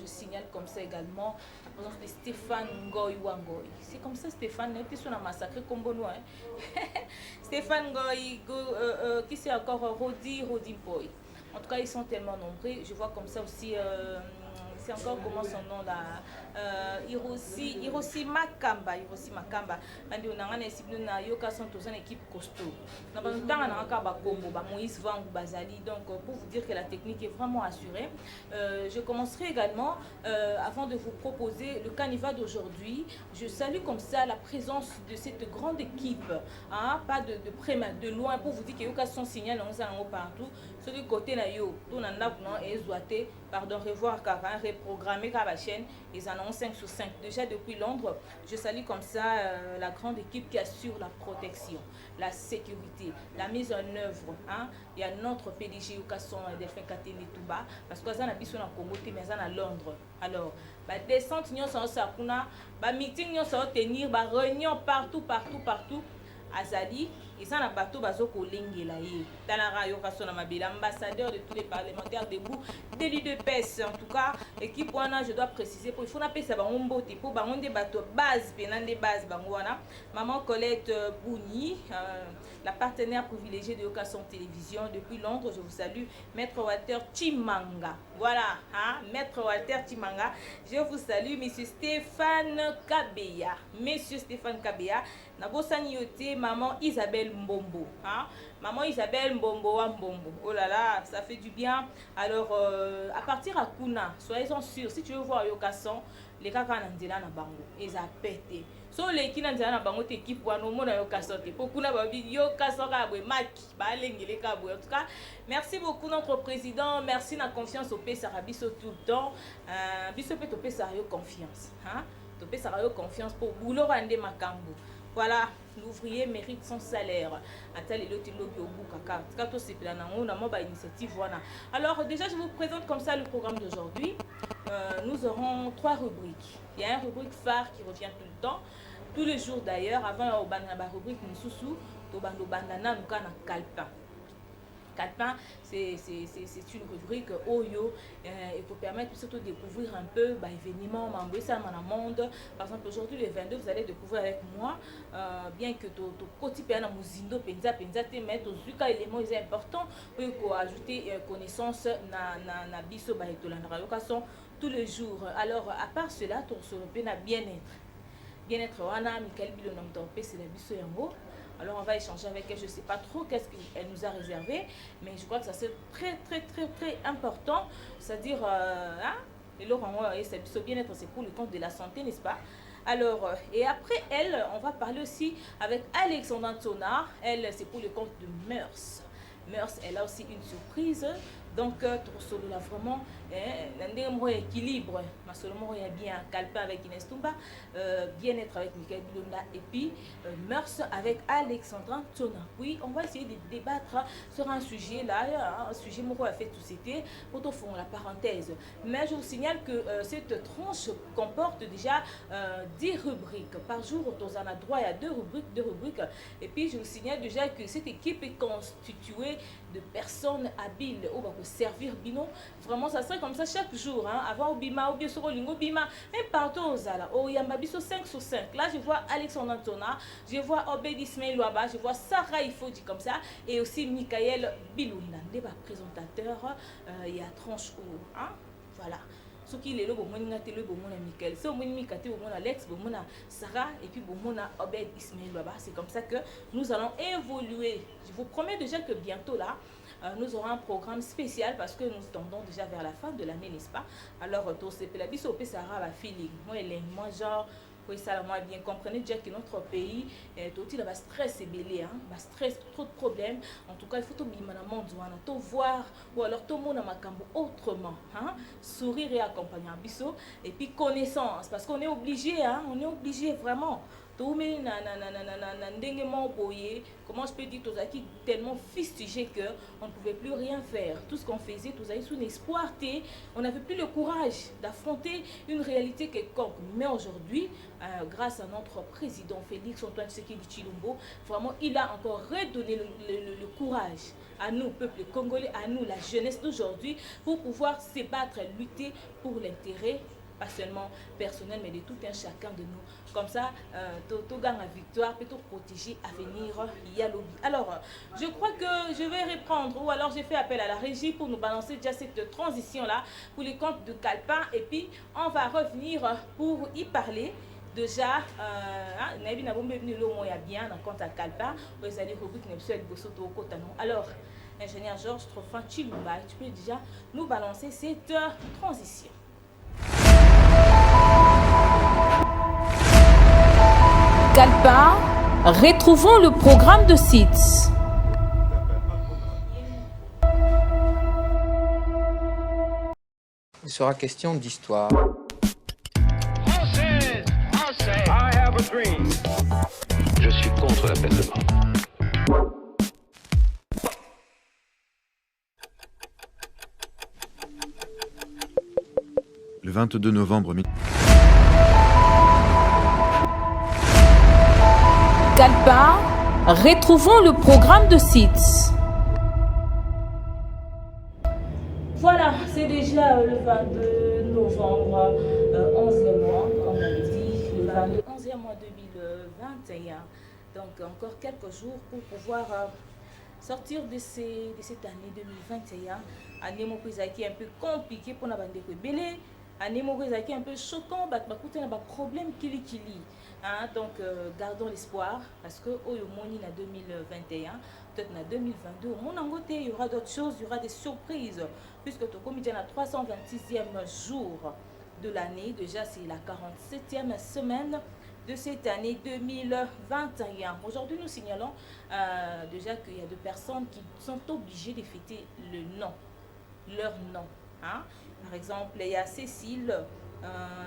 Je signale comme ça également la présence de Stéphane Ngoy Wangoy. C'est comme ça Stéphane, il était sur la massacre comme bon Stéphane Ngoy, qui c'est encore Rodi Boy. En tout cas, ils sont tellement nombreux. Je vois comme ça aussi, c'est encore comment son nom là, Hiroshi Makamba. Andi onangana esibino na yoka sont tous une équipe costaud. Na ba ntanga na ka ba kombo ba Moïse Vangu Bazali. Donc pour vous dire que la technique est vraiment assurée. Je commencerai également avant de vous proposer le carnival d'aujourd'hui. Je salue comme ça la présence de cette grande équipe, hein, pas de près mais de loin, pour vous dire que yoka son signal on s'en partout. Sur le côté là yo, tout na non et zoité, pardon, revoir car reprogrammer la chaîne, ils en ont 5 sur 5 déjà depuis Londres. Je salue comme ça la grande équipe qui assure la protection, la sécurité, la mise en œuvre, hein. Il y a notre PDG Yukason Delphin Katene Touba parce que ça n'a pas sur la Congo mais ça à Londres. Alors, bah descente nyon sa sakuna, bah meeting nyon sa tenir, bah réunion partout. Azali, ils sont à bateau bazo kolenge la ye. Tanara yokaso na mabila, ambassadeur de tous les parlementaires debout, délit de PES. En tout cas, équipe wana, je dois préciser pour il faut n'appeler ça bango te pour bango des bateaux base, pénan des bases bangwana. Maman Colette Bouni, la partenaire privilégiée de Yokason Télévision depuis Londres, je vous salue. Maître Walter Chimanga. Voilà, hein, Maître Walter Chimanga. Je vous salue, Monsieur Stéphane Kabeya. Monsieur Stéphane Kabeya. Nabosani yote, maman Isabelle Mbombo. Hein? Maman Isabelle Mbombo wa Mbombo. Oh là là, ça fait du bien. Alors, à partir à Kuna, soyez-en sûrs, si tu veux voir Yokason, les gars quand on na bango, ils a pété. So les qui na bango t'équipe wa no mona Yokason te. Pour Kuna ba Yokason ka bwe maki, ba lengele ka bwe. En tout cas, merci beaucoup notre président, merci na confiance au P-Sarabiso tout le temps. Biso pe to P-Sarayo confiance, hein? To P-Sarayo confiance pour boulot rande makambo. Voilà, l'ouvrier mérite son salaire. Alors déjà, je vous présente comme ça le programme d'aujourd'hui. Nous aurons 3 rubriques. Il y a une rubrique phare qui revient tout le temps, tous les jours d'ailleurs. Avant la rubrique Moussoussou, Tobando Bandana, nous avons Kalpin. Kalpin, c'est une rubrique Oyo et pour permettre surtout de découvrir un peu l'événement monde. Par exemple, aujourd'hui le 22, vous allez découvrir avec moi, bien que tout côté péana muzindo penza mais tous les éléments importants pour ajouter connaissance na biso ba etolanda yokason tous les jours. Alors à part cela, tout sur le bien-être wana Michael Bilona mtompe c'est la biso yango. Alors on va échanger avec elle, je ne sais pas trop qu'est-ce qu'elle nous a réservé, mais je crois que ça c'est très important, c'est-à-dire, et c'est bien-être, c'est pour le compte de la santé, n'est-ce pas? Alors, et après elle, on va parler aussi avec Alexandra Tsona, elle c'est pour le compte de Mœurs. Mœurs, elle a aussi une surprise. Donc, solo là vraiment, un équilibre. Ma solo il y a bien Kalpa avec Inès Toumba, bien-être avec Michael Bilonda et puis Mœurs avec Alexandra Tsona. Oui, on va essayer de débattre sur un sujet là, un sujet moi a fait tout c'était pour au fond la parenthèse. Mais je vous signale que cette tranche comporte déjà 10 rubriques par jour. On a droit à 2 rubriques. Et puis je vous signale déjà que cette équipe est constituée de personnes habiles au va servir bino. Vraiment, ça serait comme ça chaque jour. Hein, avant Obima, ou bien sur Olingo, Bima, même partout aux Zala. Oh, Yambabiso 5 sur 5. Là, je vois Alexandre Antona, je vois Obed Ismail Ouaba, je vois Sarah Ifodi comme ça, et aussi Michael Bilouna, des présentateurs. Il y a tranche ou. Hein, voilà. Ce qui est là, bon, on a télé, bon, on a Michael, c'est au moins Mikate, bon, on a Alex, bon, on a Sarah, et puis bon, on a Obed Ismail Ouaba. C'est comme ça que nous allons évoluer. Je vous promets déjà que bientôt là, nous aurons un programme spécial parce que nous tendons déjà vers la fin de l'année, n'est-ce pas? Alors, tout c'est la biso Sarah va feeling. Moi, genre, oui, ça, moi, bien, comprenez déjà que notre pays, tout il va stress et belé, hein, va stress, trop de problèmes. En tout cas, il faut tout tout voir, ou alors tout le monde a autrement, hein, sourire et accompagner un biso, et puis connaissance, parce qu'on est obligé, hein, on est obligé vraiment. Comment je peux dire, tout ça qui tellement fustigé que on ne pouvait plus rien faire. Tout ce qu'on faisait, tout ça, sous l'espoir, on n'avait plus le courage d'affronter une réalité quelconque. Mais aujourd'hui, grâce à notre président Félix Antoine Tshisekedi Tshilombo, vraiment, il a encore redonné le courage à nous, peuple congolais, à nous, la jeunesse d'aujourd'hui, pour pouvoir se battre, lutter pour l'intérêt pas seulement personnel, mais de tout un chacun de nous. Comme ça, tout gagne la victoire, peut tout protéger à venir. Alors, je crois que je vais reprendre, ou alors j'ai fait appel à la régie pour nous balancer déjà cette transition-là pour les comptes de Kalpin. Et puis, on va revenir pour y parler. Déjà, alors, ingénieur Georges Trophon Chilumba, tu peux déjà nous balancer cette transition. Kalpin, retrouvons le programme de SITS. Il sera question d'histoire. Française, Français, I have a dream. Je suis contre la peine de mort. Le 22 novembre. Kalpin, retrouvons le programme de SITS. Voilà, c'est déjà le 22 novembre, 11e mois, comme on l'a dit, le 11e mois 2021. Donc encore quelques jours pour pouvoir sortir de cette année 2021. Année qui est un peu compliquée pour la bande de Belé. Année qui est un peu choquant, il y a des problèmes qui hein, donc gardons l'espoir parce que au Moni en 2021, peut-être en 2022, au monde il y aura d'autres choses, il y aura des surprises puisque comme il y a le 326e jour de l'année, déjà c'est la 47e semaine de cette année 2021. Aujourd'hui, nous signalons déjà qu'il y a des personnes qui sont obligées de fêter leur nom. Hein? Par exemple, il y a Cécile,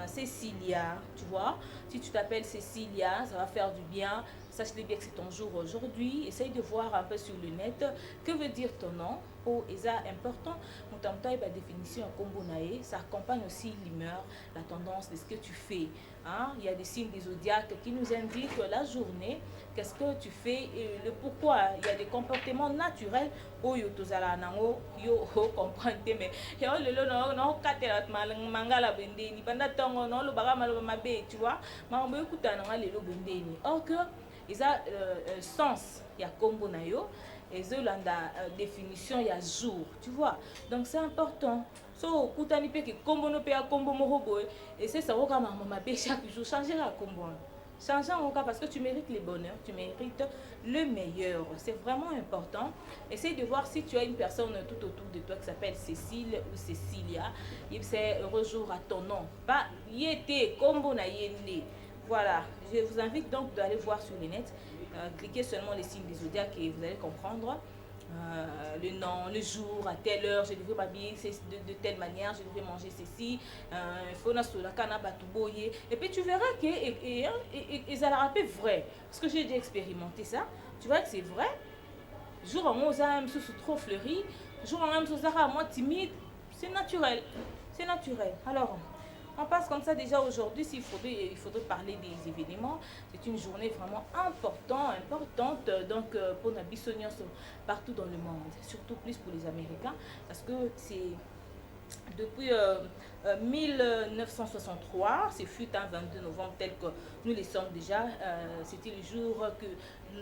Cécilia, tu vois. Si tu t'appelles Cécilia, ça va faire du bien. Sache-le bien que c'est ton jour aujourd'hui. Essaye de voir un peu sur le net que veut dire ton nom. Oh, et ça important. La définition ça accompagne aussi l'humeur, la tendance de ce que tu fais. Hein? Il y a des signes des zodiaques qui nous indiquent la journée, qu'est-ce que tu fais et le pourquoi. Il y a des comportements naturels. Oh, yo tozala nango, yo comprendre mais yo lelo no katela mangala bendeni banda tongo no lo baga malo mabe, tu vois. Mambo ekuta nanga lelo bendeni. Or que ils a sens ya kombo na yo. Et la définition il y a jour, tu vois. Donc c'est important. So kutani pe que kombo no pe a kombo morobo et c'est ça oka mama pe chaque jour changer la kombo. Changer en cas parce que tu mérites le bonheur, tu mérites le meilleur. C'est vraiment important. Essaye de voir si tu as une personne tout autour de toi qui s'appelle Cécile ou Cécilia. Il c'est heureux jour à ton nom. Pas yété kombo na yende. Voilà, je vous invite donc d'aller voir sur le net. Cliquez seulement les signes des zodiaques et vous allez comprendre le nom, le jour, à telle heure, je devrais m'habiller de telle manière, je devrais manger ceci, et puis tu verras que ça a été vrai. Parce que j'ai déjà expérimenté ça, tu vois que c'est vrai. Jour en moi, c'est trop fleuri, jour en moi, c'est moins timide, c'est naturel. C'est naturel. Alors, On passe comme ça déjà aujourd'hui, il faudrait parler des événements. C'est une journée vraiment importante donc pour Nabissonios partout dans le monde, surtout plus pour les Américains, parce que c'est depuis 1963, ce fut un 22 novembre tel que nous le sommes déjà, c'était le jour que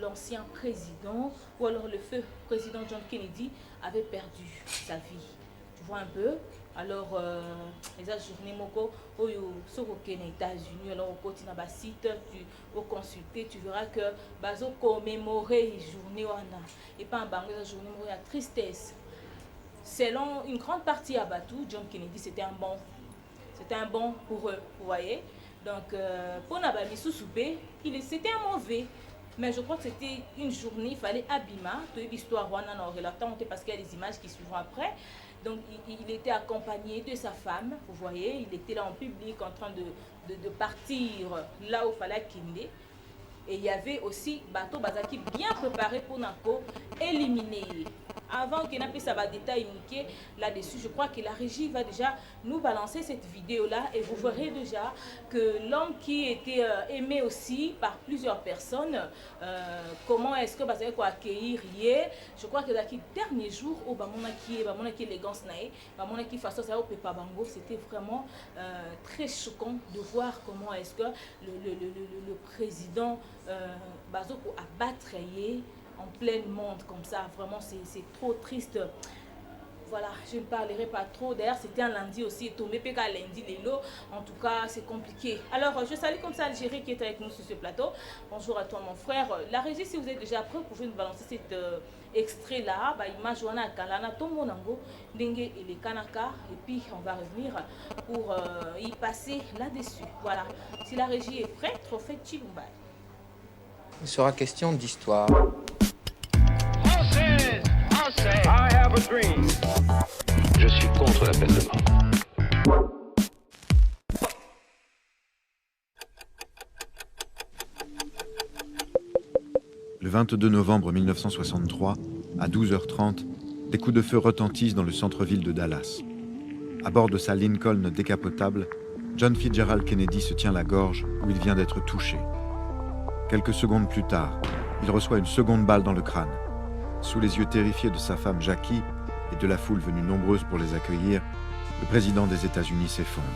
l'ancien président, ou alors le feu président John Kennedy avait perdu sa vie. Tu vois un peu. Alors, les journées moko oyo soko aux États-Unis, alors au côté na site, tu au consulter, tu verras que bazo commémorer journée wana et pas en bango la journée moko la tristesse. Selon une grande partie à Batou, John Kennedy c'était un bon pour eux, vous voyez. Donc pour Nabami Soussoubé, c'était un mauvais. Mais je crois que c'était une journée, il fallait Abima, tu as l'histoire wana en relatant parce qu'il y a des images qui suivront après. Donc il était accompagné de sa femme, vous voyez, il était là en public en train de partir là où il fallait Kinde. Et il y avait aussi Bateau Bazaki bien préparé pour Nako éliminer. Avant qu'il n'ait pas de détails là-dessus, je crois que la régie va déjà nous balancer cette vidéo-là et vous verrez déjà que l'homme qui était aimé aussi par plusieurs personnes, comment est-ce que Bazaki va accueillir hier. Je crois que dans les derniers jours, au Bamona qui élégance naï, Bamona qui façon ça au Pepa Bango, c'était vraiment très choquant de voir comment est-ce que le président Bazoko a battu en plein monde comme ça. Vraiment c'est trop triste. Voilà, je ne parlerai pas trop. D'ailleurs, c'était un lundi aussi, tombé PK lundi, Lélo. En tout cas, c'est compliqué. Alors, je salue comme ça Algérie qui est avec nous sur ce plateau. Bonjour à toi, mon frère. La régie, si vous êtes déjà prêt, vous pouvez nous balancer cet extrait-là. Image wana kalana tomonango, dengue et les kanaka. Et puis, on va revenir pour y passer là-dessus. Voilà. Si la régie est prête, refait Chilumbai. Il sera question d'histoire. I have a dream. Je suis contre la peine de mort. Le 22 novembre 1963, à 12h30, des coups de feu retentissent dans le centre-ville de Dallas. À bord de sa Lincoln décapotable, John Fitzgerald Kennedy se tient la gorge où il vient d'être touché. Quelques secondes plus tard, il reçoit une seconde balle dans le crâne. Sous les yeux terrifiés de sa femme Jackie et de la foule venue nombreuse pour les accueillir, le président des États-Unis s'effondre.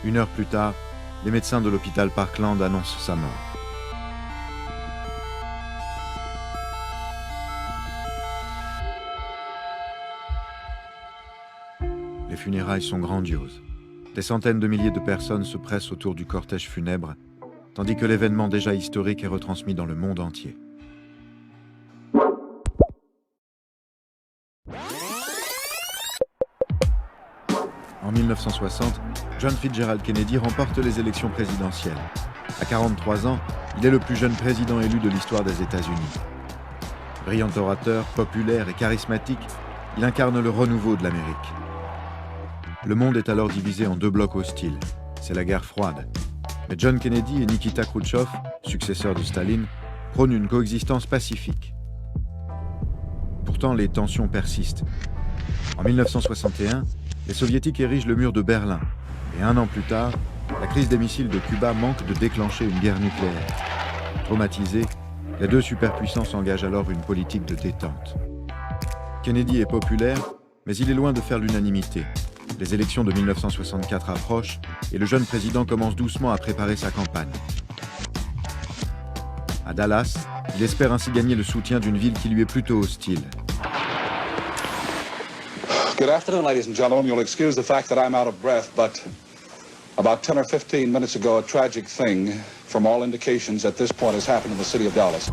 Une heure plus tard, les médecins de l'hôpital Parkland annoncent sa mort. Les funérailles sont grandioses. Des centaines de milliers de personnes se pressent autour du cortège funèbre, tandis que l'événement déjà historique est retransmis dans le monde entier. En 1960, John Fitzgerald Kennedy remporte les élections présidentielles. À 43 ans, il est le plus jeune président élu de l'histoire des États-Unis. Brillant orateur, populaire et charismatique, il incarne le renouveau de l'Amérique. Le monde est alors divisé en deux blocs hostiles. C'est la guerre froide. Mais John Kennedy et Nikita Khrouchtchev, successeurs de Staline, prônent une coexistence pacifique. Pourtant, les tensions persistent. En 1961, les Soviétiques érigent le mur de Berlin. Et un an plus tard, la crise des missiles de Cuba manque de déclencher une guerre nucléaire. Traumatisés, les deux superpuissances engagent alors une politique de détente. Kennedy est populaire, mais il est loin de faire l'unanimité. Les élections de 1964 approchent et le jeune président commence doucement à préparer sa campagne. À Dallas, il espère ainsi gagner le soutien d'une ville qui lui est plutôt hostile. Good afternoon, ladies and gentlemen. You'll excuse the fact that I'm out of breath, but about 10 or 15 minutes ago, a tragic thing, from all indications at this point, has happened in the city of Dallas.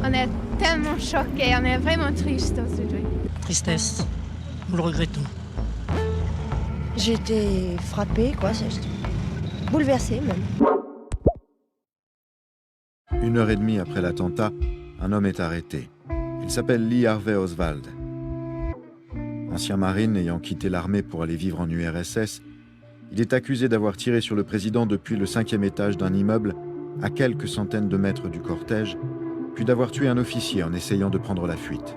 On est tellement choqués, on est vraiment tristes aujourd'hui. Tristesse, nous le regrettons. J'ai été frappée, quoi, bouleversée même. 1h30 après l'attentat, un homme est arrêté. Il s'appelle Lee Harvey Oswald. Ancien marine ayant quitté l'armée pour aller vivre en URSS, il est accusé d'avoir tiré sur le président depuis le 5e étage d'un immeuble à quelques centaines de mètres du cortège, puis d'avoir tué un officier en essayant de prendre la fuite.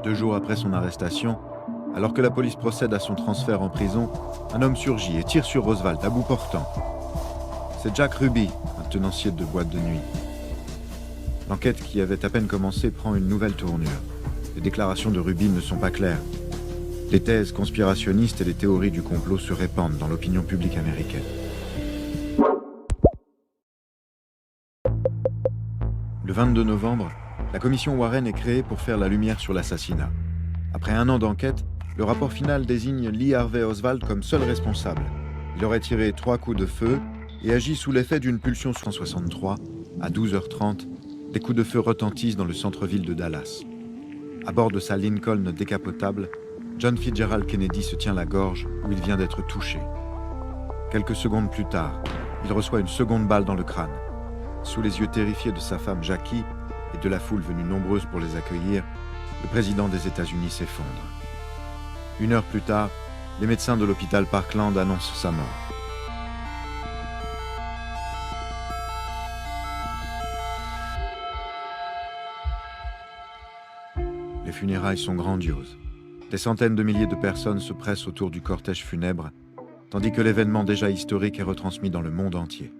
2 jours après son arrestation, Alors que la police procède à son transfert en prison, un homme surgit et tire sur Oswald à bout portant. C'est Jack Ruby, un tenancier de boîte de nuit. L'enquête qui avait à peine commencé prend une nouvelle tournure. Les déclarations de Ruby ne sont pas claires. Les thèses conspirationnistes et les théories du complot se répandent dans l'opinion publique américaine. Le 22 novembre, la commission Warren est créée pour faire la lumière sur l'assassinat. Après un an d'enquête, le rapport final désigne Lee Harvey Oswald comme seul responsable. Il aurait tiré 3 coups de feu et agi sous l'effet d'une pulsion 163. À 12h30, des coups de feu retentissent dans le centre-ville de Dallas. À bord de sa Lincoln décapotable, John Fitzgerald Kennedy se tient la gorge où il vient d'être touché. Quelques secondes plus tard, il reçoit une seconde balle dans le crâne. Sous les yeux terrifiés de sa femme Jackie et de la foule venue nombreuse pour les accueillir, le président des États-Unis s'effondre. 1 heure plus tard, les médecins de l'hôpital Parkland annoncent sa mort. Les funérailles sont grandioses. Des centaines de milliers de personnes se pressent autour du cortège funèbre, tandis que l'événement déjà historique est retransmis dans le monde entier.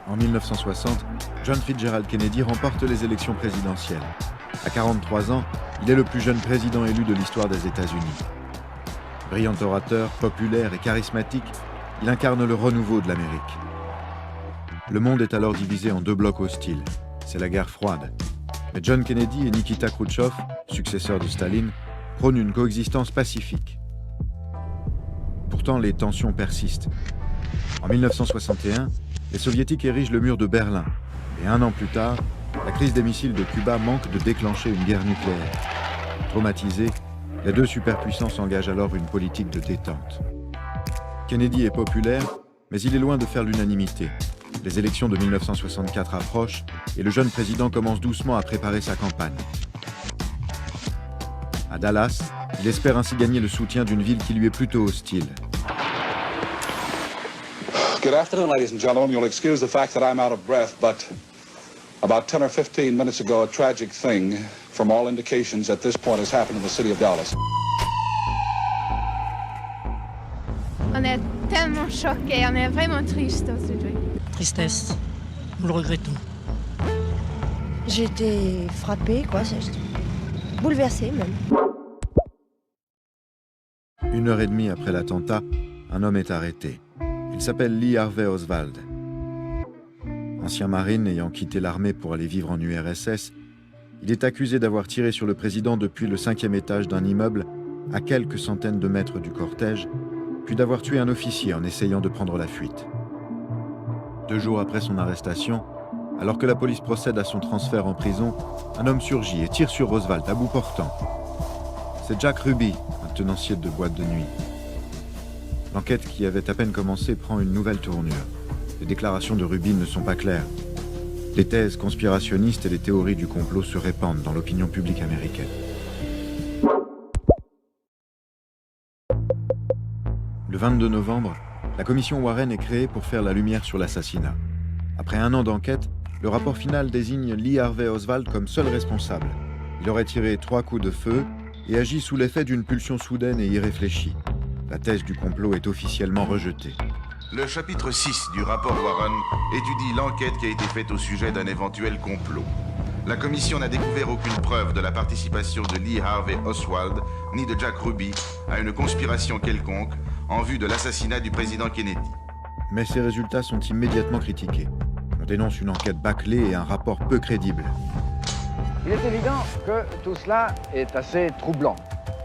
En 1960, John Fitzgerald Kennedy remporte les élections présidentielles. À 43 ans, il est le plus jeune président élu de l'histoire des États-Unis. Brillant orateur, populaire et charismatique, il incarne le renouveau de l'Amérique. Le monde est alors divisé en 2 blocs hostiles. C'est la guerre froide. Mais John Kennedy et Nikita Khrouchtchev, successeurs de Staline, prônent une coexistence pacifique. Pourtant, les tensions persistent. En 1961, les Soviétiques érigent le mur de Berlin. Et 1 an plus tard, la crise des missiles de Cuba manque de déclencher une guerre nucléaire. Traumatisés, les 2 superpuissances engagent alors une politique de détente. Kennedy est populaire, mais il est loin de faire l'unanimité. Les élections de 1964 approchent et le jeune président commence doucement à préparer sa campagne. À Dallas, il espère ainsi gagner le soutien d'une ville qui lui est plutôt hostile. Good afternoon, ladies and gentlemen. You'll excuse the fact that I'm out of breath, but about 10 or 15 minutes ago, a tragic thing, from all indications at this point, has happened in the city of Dallas. On est tellement choqués, on est vraiment tristes aujourd'hui. Tristesse. Nous le regrettons. J'ai été frappée, quoi, bouleversée même. 1h30 après l'attentat, un homme est arrêté. Il s'appelle Lee Harvey Oswald. Ancien marine ayant quitté l'armée pour aller vivre en URSS, il est accusé d'avoir tiré sur le président depuis le 5e étage d'un immeuble à quelques centaines de mètres du cortège, puis d'avoir tué un officier en essayant de prendre la fuite. 2 jours après son arrestation, alors que la police procède à son transfert en prison, un homme surgit et tire sur Oswald à bout portant. C'est Jack Ruby, un tenancier de boîte de nuit. L'enquête qui avait à peine commencé prend une nouvelle tournure. Les déclarations de Ruby ne sont pas claires. Les thèses conspirationnistes et les théories du complot se répandent dans l'opinion publique américaine. Le 22 novembre, la commission Warren est créée pour faire la lumière sur l'assassinat. Après 1 an d'enquête, le rapport final désigne Lee Harvey Oswald comme seul responsable. Il aurait tiré 3 coups de feu et agi sous l'effet d'une pulsion soudaine et irréfléchie. La thèse du complot est officiellement rejetée. Le chapitre 6 du rapport Warren étudie l'enquête qui a été faite au sujet d'un éventuel complot. La commission n'a découvert aucune preuve de la participation de Lee Harvey Oswald ni de Jack Ruby à une conspiration quelconque en vue de l'assassinat du président Kennedy. Mais ces résultats sont immédiatement critiqués. On dénonce une enquête bâclée et un rapport peu crédible. Il est évident que tout cela est assez troublant.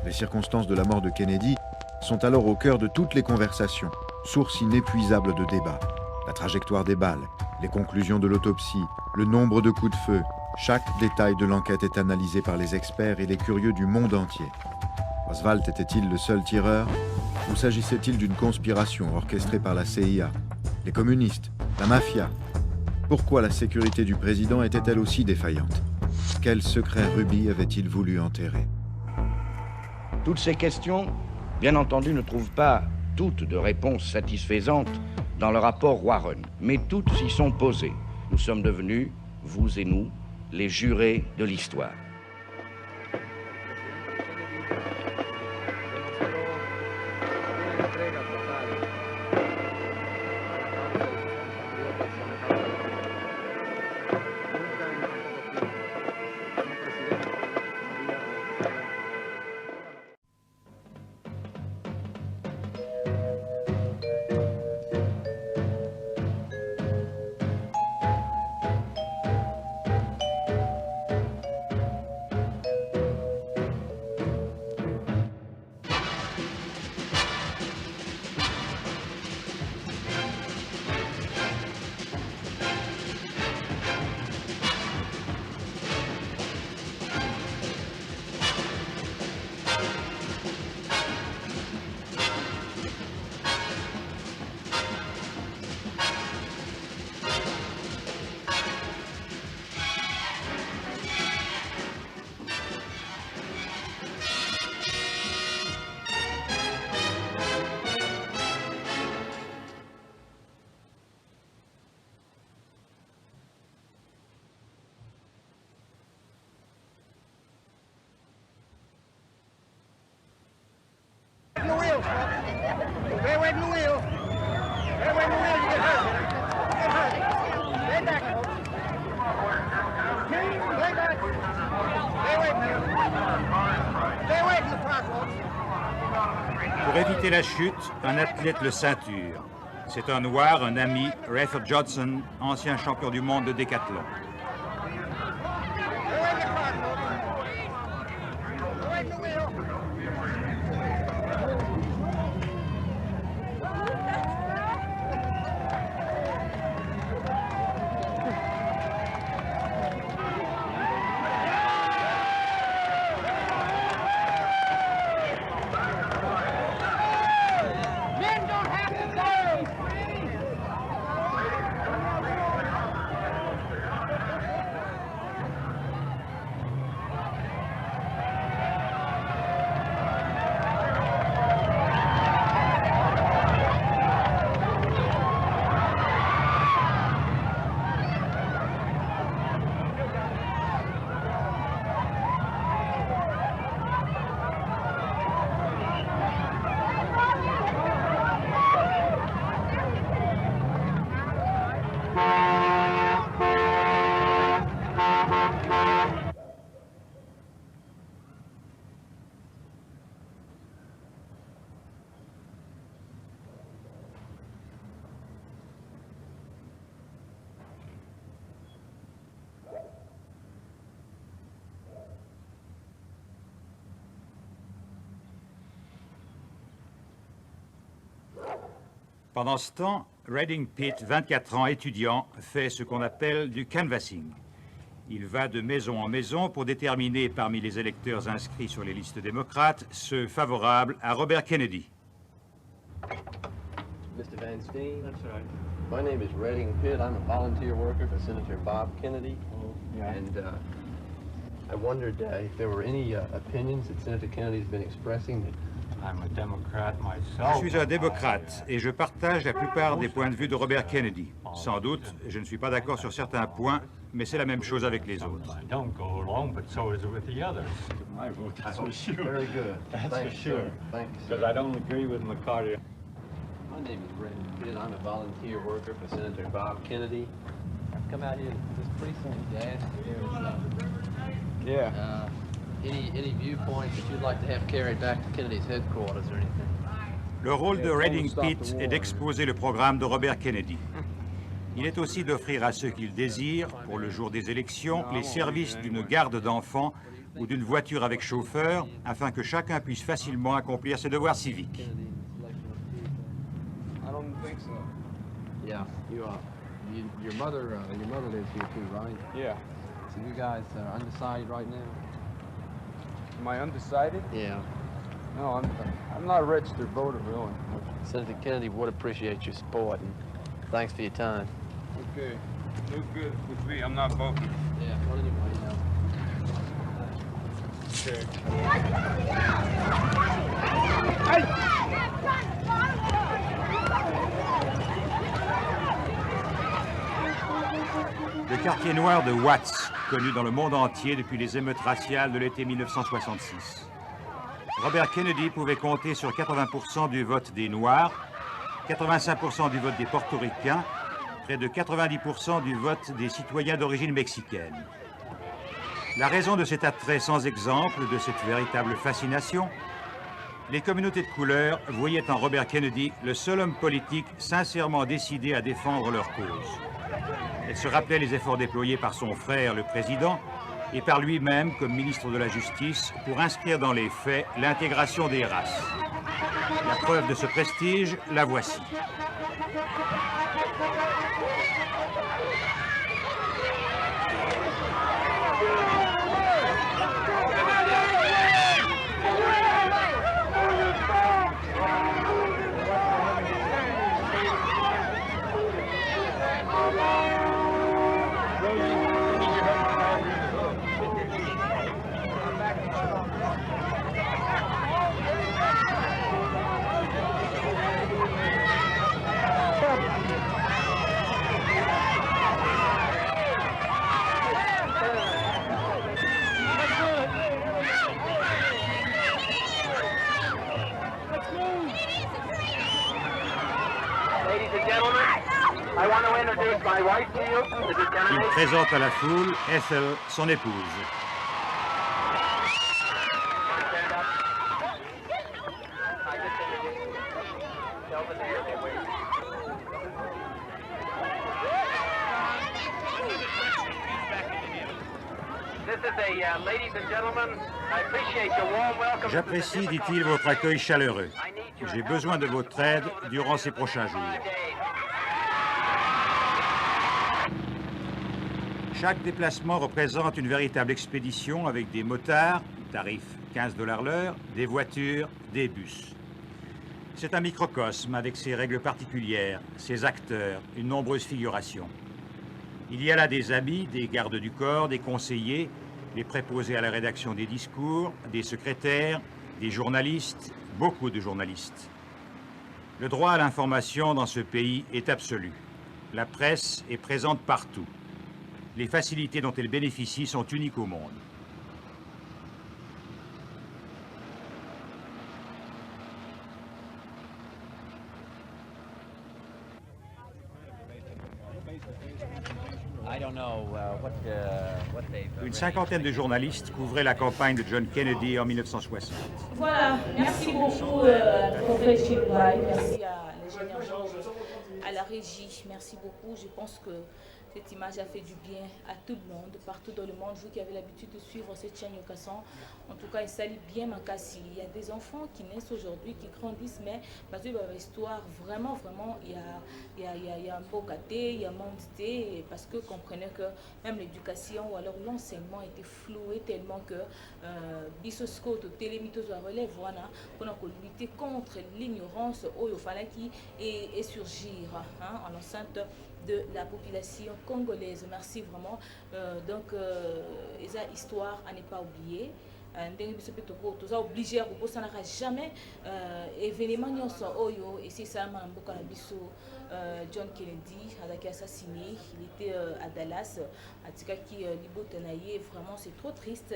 Les circonstances de la mort de Kennedy sont alors au cœur de toutes les conversations, source inépuisable de débats. La trajectoire des balles, les conclusions de l'autopsie, le nombre de coups de feu, chaque détail de l'enquête est analysé par les experts et les curieux du monde entier. Oswald était-il le seul tireur ou s'agissait-il d'une conspiration orchestrée par la CIA, les communistes, la mafia? Pourquoi la sécurité du président était-elle aussi défaillante? Quel secret Ruby avait-il voulu enterrer? Toutes ces questions, bien entendu, ne trouvent pas toutes de réponses satisfaisantes dans le rapport Warren, mais toutes s'y sont posées. Nous sommes devenus vous et nous, les jurés de l'histoire. Pour éviter la chute, un athlète le ceinture. C'est un noir, un ami, Rayford Johnson, ancien champion du monde de décathlon. Pendant ce temps, Redding Pitt, 24 ans, étudiant, fait ce qu'on appelle du canvassing. Il va de maison en maison pour déterminer parmi les électeurs inscrits sur les listes démocrates ceux favorables à Robert Kennedy. Mr. Van Steen? That's right. My name is Redding Pitt. I'm a volunteer worker for Senator Bob Kennedy. And I wondered if there were any opinions that Senator Kennedy's been expressing that Je suis un démocrate et je partage la plupart des points de vue de Robert Kennedy. Sans doute, je ne suis pas d'accord sur certains points, mais c'est la même chose avec les autres. Very good. Thanks, sir. Thanks. Because I don't agree with McCarthy. My name is Redding Pitt. I'm a volunteer worker for Senator Bob Kennedy. I've come out here to this precinct to ask you any viewpoints that you'd like to have carried back to Kennedy's headquarters or anything? Le rôle de Redding Pitt est d'exposer le programme de Robert Kennedy. Il est aussi d'offrir à ceux qui le désirent, pour le jour des élections, les services d'une garde d'enfants ou d'une voiture avec chauffeur, afin que chacun puisse facilement accomplir ses devoirs civiques. Yeah, your mother lives here too, right? Yeah. So you guys are undecided right now? Am I undecided? Yeah. No, I'm not a registered voter, really. Senator Kennedy would appreciate your support, and thanks for your time. Okay. No good with me. I'm not voting. Yeah, well, anyway, Le quartier noir de Watts, connu dans le monde entier depuis les émeutes raciales de l'été 1966. Robert Kennedy pouvait compter sur 80% du vote des Noirs, 85% du vote des Portoricains, près de 90% du vote des citoyens d'origine mexicaine. La raison de cet attrait sans exemple, de cette véritable fascination, les communautés de couleur voyaient en Robert Kennedy le seul homme politique sincèrement décidé à défendre leur cause. Elles se rappelaient les efforts déployés par son frère, le président, et par lui-même comme ministre de la Justice pour inscrire dans les faits l'intégration des races. La preuve de ce prestige, la voici. Il présente à la foule Ethel, son épouse. J'apprécie, dit-il, votre accueil chaleureux. J'ai besoin de votre aide durant ces prochains jours. Chaque déplacement représente une véritable expédition avec des motards, tarif 15 $ l'heure, des voitures, des bus. C'est un microcosme avec ses règles particulières, ses acteurs, une nombreuse figuration. Il y a là des amis, des gardes du corps, des conseillers, les préposés à la rédaction des discours, des secrétaires, des journalistes, beaucoup de journalistes. Le droit à l'information dans ce pays est absolu. La presse est présente partout. Les facilités dont elle bénéficie sont uniques au monde. Une cinquantaine de journalistes couvraient la campagne de John Kennedy en 1960. Voilà, merci beaucoup, prophète Chilway, merci à l'ingénieur Georges, à la régie, merci beaucoup. Je pense que cette image a fait du bien à tout le monde, partout dans le monde. Vous qui avez l'habitude de suivre cette chaîne Yokasan, en tout cas, il s'allie bien Makassi. Il y a des enfants qui naissent aujourd'hui, qui grandissent, mais parce que l'histoire, vraiment, il y a un beau côté, il y a un mondité, parce que comprenez que même l'éducation ou alors l'enseignement était floué tellement que Bissosko, Télémitos, relève, voilà, pour lutter contre l'ignorance, Oyofalaki et surgir en l'enceinte de la population congolaise. Merci vraiment. Donc, cette histoire à ne pas oublier. Nous obligé à jamais événement oyo et c'est ça John Kennedy a été assassiné. Il était à Dallas vraiment c'est trop triste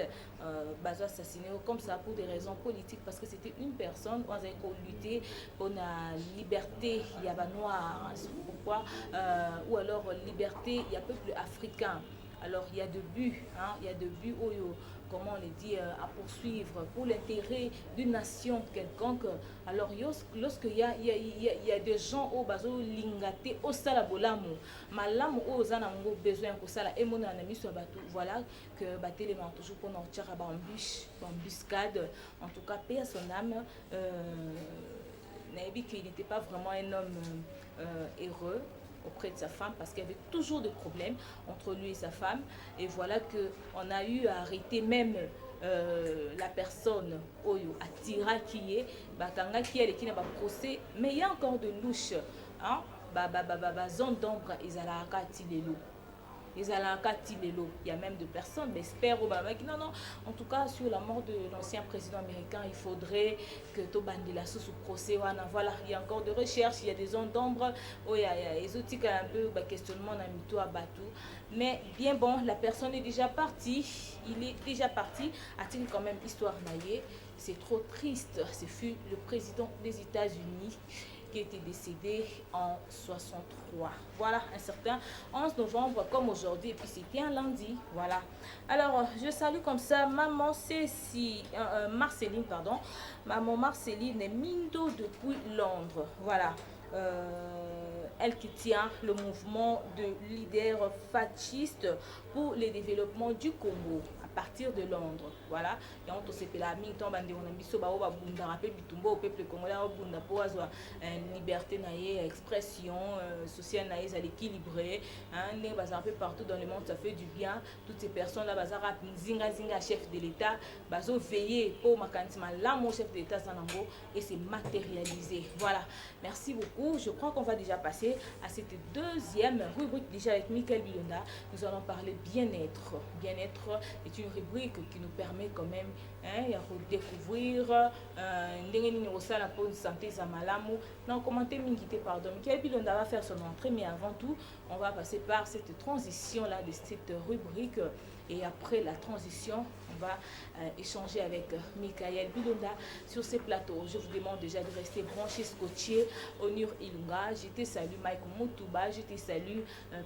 assassiné comme ça pour des raisons politiques parce que c'était une personne qui avait lutté pour la liberté il y a noir pourquoi ou alors liberté il y a peuple africain. Alors il y a deux buts il y a deux buts comment on les dit, à poursuivre pour l'intérêt d'une nation quelconque. Alors, lorsqu'il y a des gens au bazo lingate au salabolamu, malam au zanango besoin pour ça et mon ami sur bateau, voilà que batté les mains toujours pour notre embuscade. En tout cas, paix à son âme. Naïbi qu'il n'était pas vraiment un homme heureux auprès de sa femme parce qu'il y avait toujours des problèmes entre lui et sa femme et voilà que on a eu à arrêter même la personne Oyo Atira qui est Batanga qui est qui n'a pas procès mais il y a encore de louche zone d'ombre Izalaka Tilelo les alakati lelo. Il y a même des personnes, mais espèrent au Baba qui non, non. En tout cas, sur la mort de l'ancien président américain, il faudrait que Tobandela sous procès. Voilà, il y a encore des recherches, il y a des zones d'ombre. Oh, il y a des outils un peu questionnement dans Mito à Batou. Mais bien bon, la personne est déjà partie. Il est déjà parti. A-t-il quand même histoire naïe? C'est trop triste. Ce fut le président des États-Unis qui était décédé en 63. Voilà, un certain 11 novembre comme aujourd'hui. Et puis c'était un lundi. Voilà. Alors, je salue comme ça maman Marceline, pardon. Maman Marceline Mindo depuis Londres. Voilà. Elle qui tient le mouvement de leaders fascistes pour le développement du Congo à partir de Londres. Voilà. Et on se fait la mi-temps, au peuple congolais, pour avoir une liberté, expression sociale, équilibrée. Un peu partout dans le monde, ça fait du bien. Toutes ces personnes-là, chef de l'État, veiller pour ma mon chef de l'État, et c'est matérialisé. Voilà. Merci beaucoup. Je crois qu'on va déjà passer à cette deuxième rubrique déjà avec Michael Bilonda. Nous allons parler bien-être. Bien-être est une rubrique qui nous permet quand même de découvrir la santé Zamalamu. Non, commenter Mingité, pardon. Michael Bilonda va faire son entrée, mais avant tout, on va passer par cette transition-là de cette rubrique. Et après la transition, on va échanger avec Michael Bilonda sur ces plateaux. Je vous demande déjà de rester branché, scotché, Onur Ilunga. Je te salue Mike Moutouba, je te salue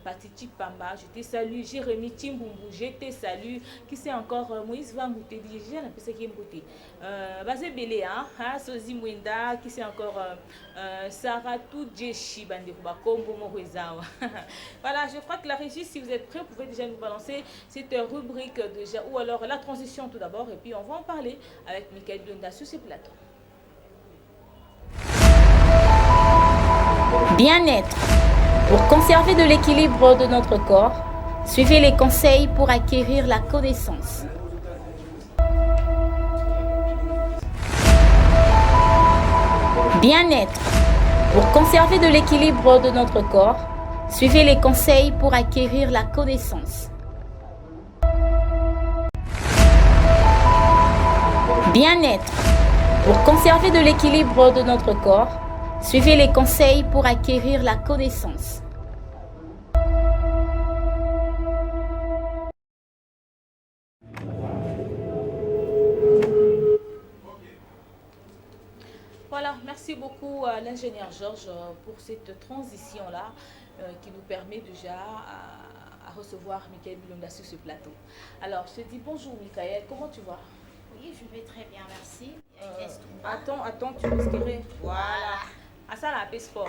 Patiti Pamba, je te salue Jérémy Timbumbu, je te salue, qui c'est encore Moïse Vamouté, j'ai un peu ce qui est beauté. Basé Belé, Sozi Mwenda, qui c'est encore Sarah Toudjeshi, Bandekuba Kombo Morezawa. Voilà, je crois que la régie, si vous êtes prêts, vous pouvez déjà nous balancer cette rubrique déjà, ou alors la transition tout d'abord, et puis on va en parler avec Michael Bilonda sur ce plateau. Bien-être. Pour conserver de l'équilibre de notre corps, suivez les conseils pour acquérir la connaissance. Bien-être. Pour conserver de l'équilibre de notre corps, suivez les conseils pour acquérir la connaissance. Bien-être. Pour conserver de l'équilibre de notre corps, suivez les conseils pour acquérir la connaissance. Voilà, merci beaucoup à l'ingénieur Georges pour cette transition-là qui nous permet déjà à recevoir Michael Bilonda sur ce plateau. Alors, je te dis bonjour Michael, comment tu vas? Oui, je vais très bien, merci. Attends, tu risquerais. Voilà. À ça, la paix sport.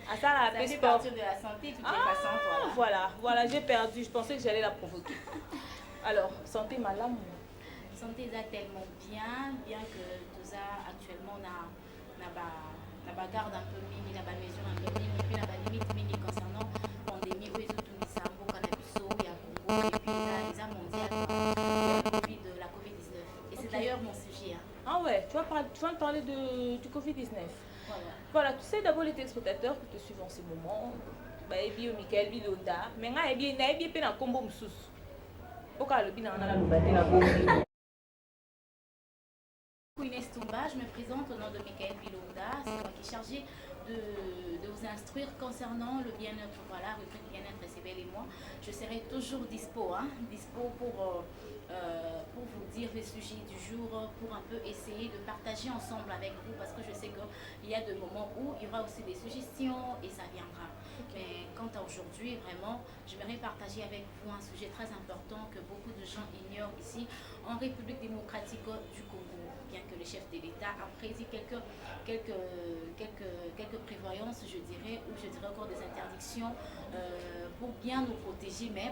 À ça, la paix sport. De la santé, tout est passant, Voilà, j'ai perdu. Je pensais que j'allais la provoquer. Alors, santé, madame. Santé est tellement bien que tout ça, actuellement, on a garde un peu mini, la mesure un peu mini, puis la limite mini concernant la pandémie, où ils ont tout mis ça, au cannabis, il y a Congo, et puis les armes mondiales, de la Covid-19. Et c'est d'ailleurs mon sujet. Ah ouais, tu vas me parler du Covid-19. Voilà, tu sais d'abord les téléspectateurs qui te suivent en ce moment. Et bien, Michael Bilonda, mais il y a bien un combo moussous. Pourquoi le bilan a la Inès Toumba, je me présente au nom de Michael Bilonda, c'est moi qui est chargé de vous instruire concernant le bien-être. Voilà, rubrique bien-être, c'est belle et moi. Je serai toujours dispo pour vous dire les sujets du jour, pour un peu essayer de partager ensemble avec vous, parce que je sais qu'il y a des moments où il y aura aussi des suggestions et ça viendra. Mais quant à aujourd'hui, vraiment, j'aimerais partager avec vous un sujet très important que beaucoup de gens ignorent ici en République démocratique du Congo, bien que le chef de l'État a prédit quelques prévoyances, je dirais, ou je dirais encore des interdictions pour bien nous protéger, mais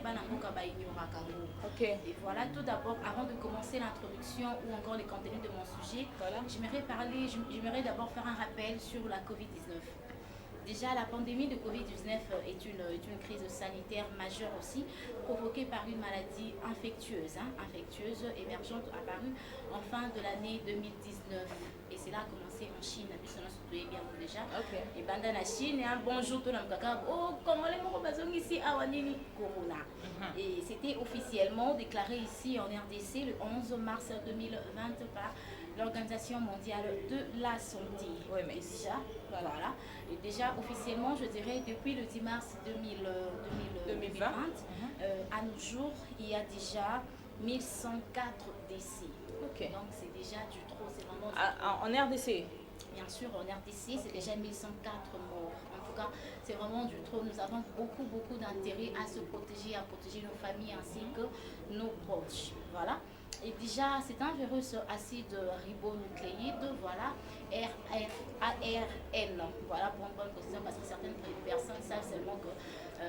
et voilà, tout d'abord, avant de commencer l'introduction ou encore les contenus de mon sujet, j'aimerais d'abord faire un rappel sur la Covid-19. Déjà, la pandémie de Covid-19 est une crise sanitaire majeure aussi, provoquée par une maladie infectieuse émergente apparue en fin de l'année 2019. Et cela a commencé commencé en Chine, puisque nous sommes bien déjà. Et pendant la Chine, un bonjour, tout le monde oh, comment les gens ici à Wanini Corona. Et c'était officiellement déclaré ici en RDC le 11 mars 2020 par l'Organisation mondiale de la santé. Oui, mais déjà, voilà. Et déjà officiellement, je dirais, depuis le 10 mars 2020, à nos jours, il y a déjà 1104 décès. Donc c'est déjà du trop, c'est vraiment en RDC. Bien sûr, en RDC, c'est déjà 1104 morts. En tout cas, c'est vraiment du trop. Nous avons beaucoup d'intérêt à se protéger, à protéger nos familles ainsi que nos proches. Voilà. Et déjà, c'est un virus acide ribonucléide, voilà, ARN. Voilà, pour une bonne précision, parce que certaines personnes savent seulement que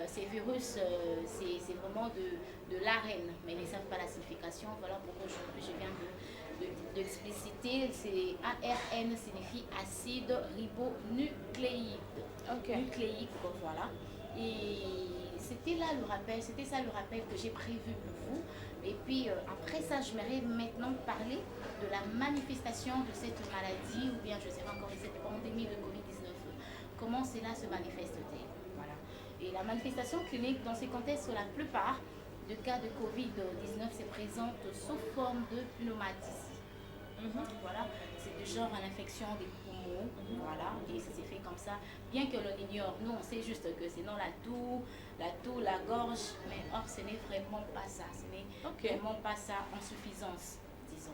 ces virus, c'est vraiment de l'ARN, mais ils ne savent pas la signification. Voilà pourquoi aujourd'hui je viens de l'expliciter. C'est ARN signifie acide ribonucléide. Nucléique, voilà. Et c'était ça le rappel que j'ai prévu pour vous. Et puis après ça, je m'aimerais maintenant parler de la manifestation de cette maladie, ou bien je dirais encore de cette pandémie de Covid-19. Comment cela se manifeste-t-il? Voilà. Et la manifestation clinique dans ces contextes, la plupart des cas de Covid-19 se présentent sous forme de pneumatie. Voilà, c'est du genre à l'infection des poumons, voilà, et ça s'est fait comme ça, bien que l'on ignore. Nous, on sait juste que c'est dans la toux, la gorge, mais or, ce n'est vraiment pas ça, ce n'est vraiment pas ça en suffisance, disons.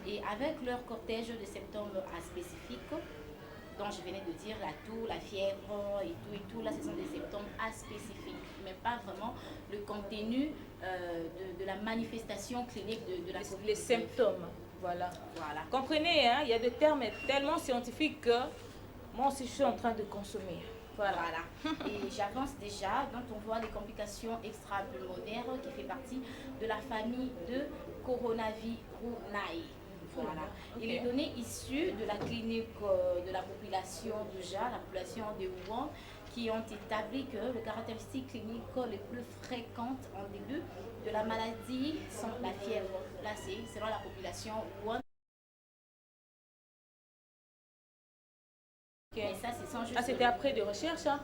Et avec leur cortège de symptômes spécifiques, dont je venais de dire, la toux, la fièvre et tout, là, ce sont des symptômes aspécifiques, mais pas vraiment le contenu de la manifestation clinique de la COVID-19. Les symptômes. Voilà. Comprenez, hein, il y a des termes tellement scientifiques que moi aussi je suis en train de consommer. Voilà. Et j'avance déjà, donc on voit les complications extra-pulmonaires qui fait partie de la famille de coronavirunae. Voilà. Et les données issues de la clinique de la population déjà, la population de Wuhan, qui ont établi que les caractéristiques cliniques les plus fréquentes en début de la maladie sont la fièvre. Là, c'est selon la population Wuhan. Mais ça, ce sont juste... c'était après des recherches, hein?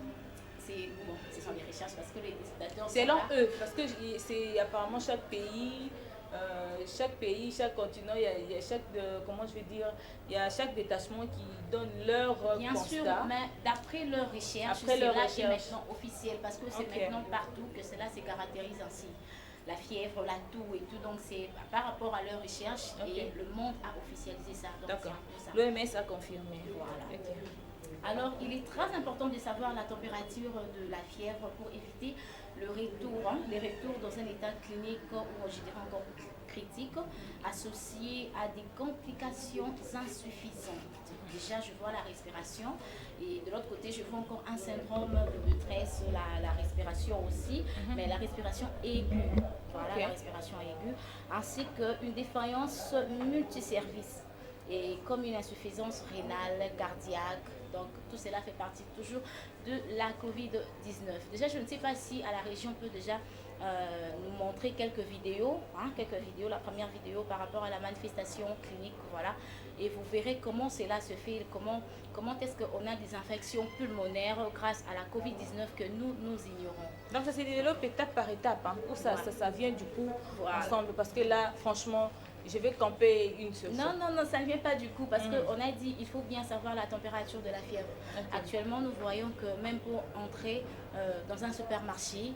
Bon, ce sont des recherches parce que les décideurs... Selon eux, parce que c'est apparemment chaque pays, chaque continent, il y a chaque, comment je vais dire, il y a chaque détachement qui donne leur Bien constat. sûr, mais d'après leurs recherches, c'est là qui est maintenant officiel, parce que c'est maintenant partout que cela se caractérise ainsi. La fièvre, la toux et tout, donc c'est par rapport à leurs recherches et le monde a officialisé ça. D'accord, l'OMS a confirmé. Voilà. Alors, il est très important de savoir la température de la fièvre pour éviter le retour, les retours dans un état clinique ou je dirais encore critique, associé à des complications insuffisantes. Déjà, je vois la respiration et de l'autre côté, je vois encore un syndrome de détresse, la respiration aussi, mais la respiration aiguë. Voilà, la respiration aiguë, ainsi qu'une défaillance multiservice et comme une insuffisance rénale, cardiaque. Donc tout cela fait partie toujours de la Covid-19. Déjà, je ne sais pas si à la région peut déjà nous montrer quelques vidéos, la première vidéo par rapport à la manifestation clinique, voilà. Et vous verrez comment cela se fait, comment est-ce qu'on a des infections pulmonaires grâce à la Covid-19 que nous ignorons. Donc ça se développe étape par étape, hein, où ça vient du coup ensemble, parce que là, franchement, je vais camper une seule fois. Non, ça ne vient pas du coup, parce qu'on a dit il faut bien savoir la température de la fièvre. Actuellement, nous voyons que même pour entrer dans un supermarché,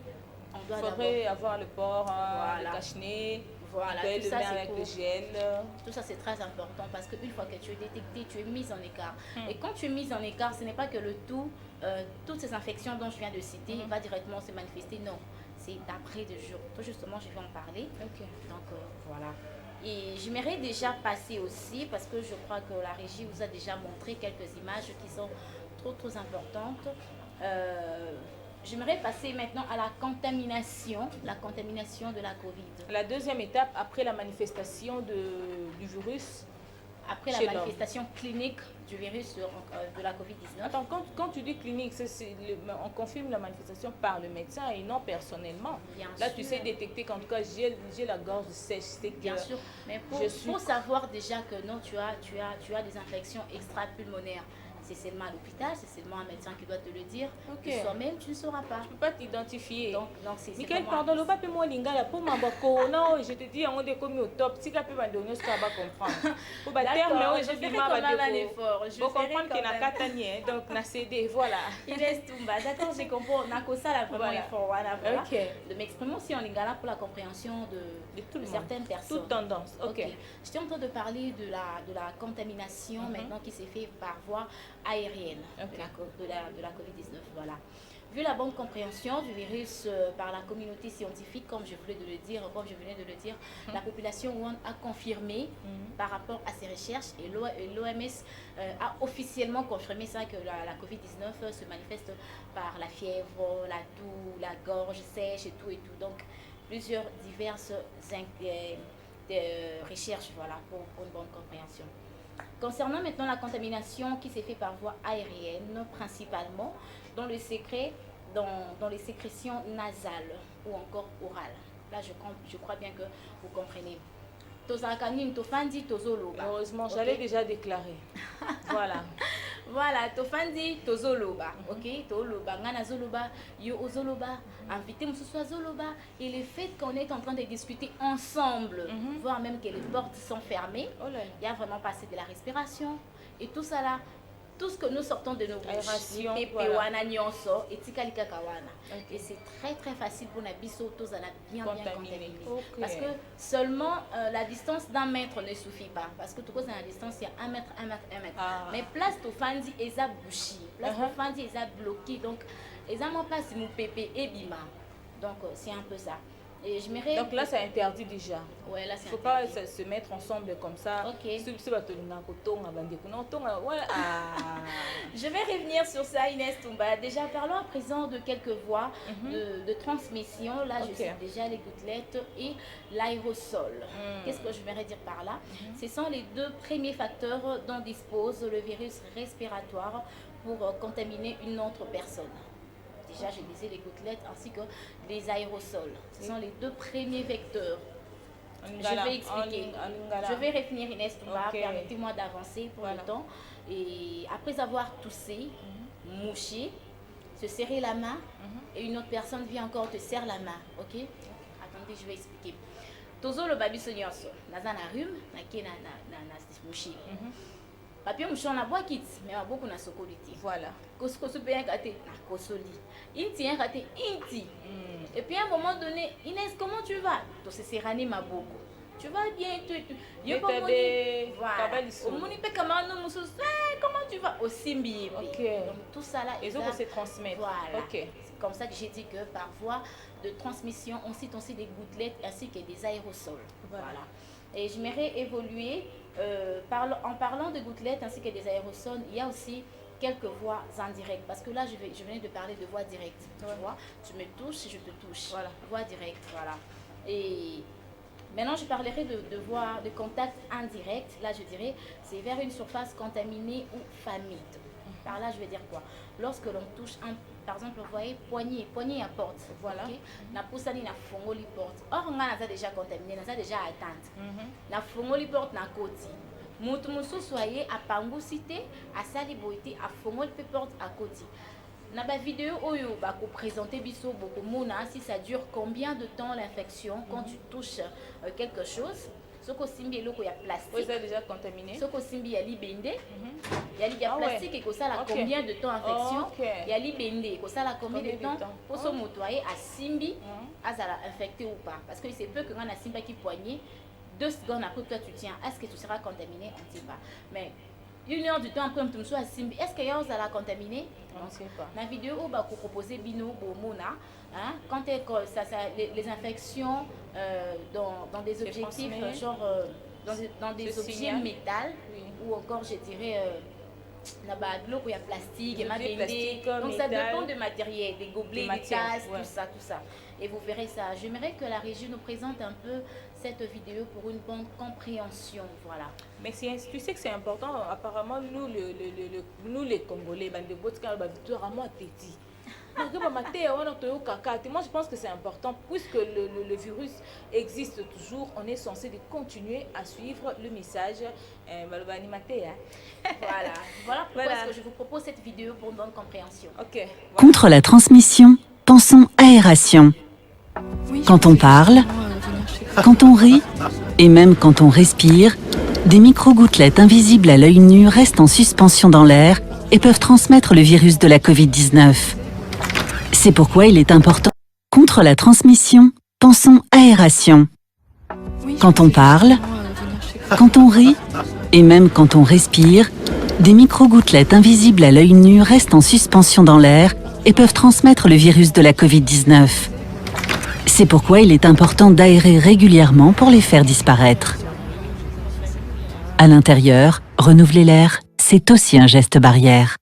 on doit faudrait avoir le port, le cache-nez, tout ça, avec le gel. Tout ça, c'est très important parce qu'une fois que tu es détecté, tu es mise en écart. Et quand tu es mise en écart, ce n'est pas que le tout, toutes ces infections dont je viens de citer, va directement se manifester. Non, c'est d'après 2 jours. Tout justement, je vais en parler. Donc, voilà. Et j'aimerais déjà passer aussi, parce que je crois que la régie vous a déjà montré quelques images qui sont trop importantes. J'aimerais passer maintenant à la contamination de la Covid. La deuxième étape, après la manifestation du virus, après la manifestation clinique du virus de la COVID-19. Attends, quand tu dis clinique, on confirme la manifestation par le médecin et non personnellement. Bien Là, sûr. tu sais détecter qu'en tout cas, j'ai la gorge sèche. Bien sûr, mais pour savoir déjà que non, tu as des infections extra-pulmonaires. C'est seulement à l'hôpital, c'est seulement un médecin qui doit te le dire. Okay. Toi-même, tu ne sauras pas. Je ne peux pas t'identifier. Donc c'est Michael, pardon, le pape moi lingala pour ma corona, je te dis on est comme au top. Si tu peux me donner ce qu'on va comprendre. Pour battre mais je ferai quand même un effort. Je comprendre qu'il n'a qu'à tenir donc na cédé voilà. Inès Toumba, d'accord, j'ai compris. On a que ça là vraiment effort, voilà. De m'exprimer aussi en lingala pour la compréhension de certaines personnes. Toute tendance. OK. J'étais en train de parler de la contamination maintenant qui s'est fait par voie aérienne de la COVID-19. Voilà. Vu la bonne compréhension du virus par la communauté scientifique, comme je venais de le dire, la population a confirmé par rapport à ces recherches et l'OMS a officiellement confirmé ça que la COVID-19 se manifeste par la fièvre, la toux, la gorge sèche et tout. Donc, plusieurs diverses recherches voilà, pour une bonne compréhension. Concernant maintenant la contamination qui s'est faite par voie aérienne, principalement dans les sécrétions nasales ou encore orales. Là, je crois bien que vous comprenez. Heureusement, j'allais déjà déclarer. Voilà. Voilà, tofandi tozoloba, ok, toloba, ngana zoloba, yo ozoloba, invité monsieur zoloba, et le fait qu'on est en train de discuter ensemble, voire même que les portes sont fermées, il y a vraiment passé de la respiration et tout ça là. Tout ce que nous sortons de nos bouches, et c'est très très facile pour la bisotos à la bien contaminée. Parce que seulement la distance d'un mètre ne suffit pas. Parce que tout à la distance, il y a 1 mètre. Mais place au fandi, ils ont bouché. Place au fandi, ils ont bloqué. Donc, ils ont pas si mon pépé et bima. Donc, c'est un peu ça. Et je donc là, c'est interdit déjà. Ouais, là, c'est faut pas se mettre ensemble comme ça. Ok. Je vais revenir sur ça, Inès Toumba. Déjà, parlons à présent de quelques voies de transmission. Là, je sais déjà les gouttelettes et l'aérosol. Qu'est-ce que je voudrais dire par là? Ce sont les deux premiers facteurs dont dispose le virus respiratoire pour contaminer une autre personne. Déjà, je disais les gouttelettes ainsi que les aérosols. Ce sont les deux premiers vecteurs. Je vais expliquer. Je vais revenir, Inès Toumba. Permettez-moi d'avancer pour le temps. Et après avoir toussé, mouché, se serrer la main, et une autre personne vient encore te serre la main. Ok? Attendez, je vais expliquer. Tozo le babi sonyoso. Naza na rhume, na ke na mouché. Papier mouchon na bois kit, mais a beaucoup na sokoliti. Voilà. Kosko bien gâté, na kosoli. Inti un gâté, inti. Et puis à un moment donné, Inès, comment tu vas? To se serrani ma beaucoup. Tu vas bien, tu. Yo pas moni. Voilà. Au moni pe kamano musus. Comment tu vas? Au simbi. OK. Donc tout ça là, ils ont se transmettre. Voilà. OK. C'est comme ça que j'ai dit que par voie de transmission, on cite aussi des gouttelettes ainsi que des aérosols. Voilà. Et j'aimerais évoluer en parlant de gouttelettes ainsi que des aérosols. Il y a aussi quelques voies indirectes. Parce que là, je venais de parler de voies directes. Tu vois, tu me touches, je te touche. Voilà. Voie directe, voilà. Et maintenant, je parlerai de voies de contact indirect. Là, je dirais, c'est vers une surface contaminée ou famide. Par là, je vais dire quoi? Lorsque l'on touche par exemple, vous voyez, poignée à porte. Voilà. Na poussani na fongoli porte. Or, on a déjà contaminé, on a déjà atteinte. Na fongoli porte na koti. Mutu musu soyez à pangusité, à saliboité, à fongoli porte à koti. Na ba vidéo oyo ba ko présenter biso beaucoup mona si ça dure combien de temps l'infection quand tu touches quelque chose. Soko simbi eloko ya plastique. Vous avez déjà contaminé. Soko simbi ya libende. Ya plastique et que ça la combien de temps infection. Ya libende que ça la combien de temps pour se motoyer à simbi azala infecté ou pas parce que c'est peu que quand on a simba qui poignée 2 secondes après toi tu tiens est-ce que tu seras contaminé on ne sait pas mais 1 heure du temps après tu me sois simbi est-ce que ya la contaminé on ne sait pas. La vidéo où bah proposer bino bomona hein quand les infections dans des objectifs genre dans des objets métal ou encore je dirais il y a plastique, plastique, donc ça métal, dépend de matériel, des gobelets, des tasses, tout ça. Et vous verrez ça. J'aimerais que la régie nous présente un peu cette vidéo pour une bonne compréhension. Voilà. Merci. Tu sais que c'est important. Apparemment, nous les Congolais, moi je pense que c'est important puisque le virus existe toujours. On est censé de continuer à suivre le message. Voilà pourquoi est-ce que je vous propose cette vidéo pour une bonne compréhension. Okay, voilà. Contre la transmission, pensons aération. Quand on parle, quand on rit et même quand on respire, des micro-gouttelettes invisibles à l'œil nu restent en suspension dans l'air et peuvent transmettre le virus de la Covid-19. C'est pourquoi il est important. Contre la transmission, pensons aération. Quand on parle, quand on rit et même quand on respire, des micro-gouttelettes invisibles à l'œil nu restent en suspension dans l'air et peuvent transmettre le virus de la Covid-19. C'est pourquoi il est important d'aérer régulièrement pour les faire disparaître. À l'intérieur, renouveler l'air, c'est aussi un geste barrière.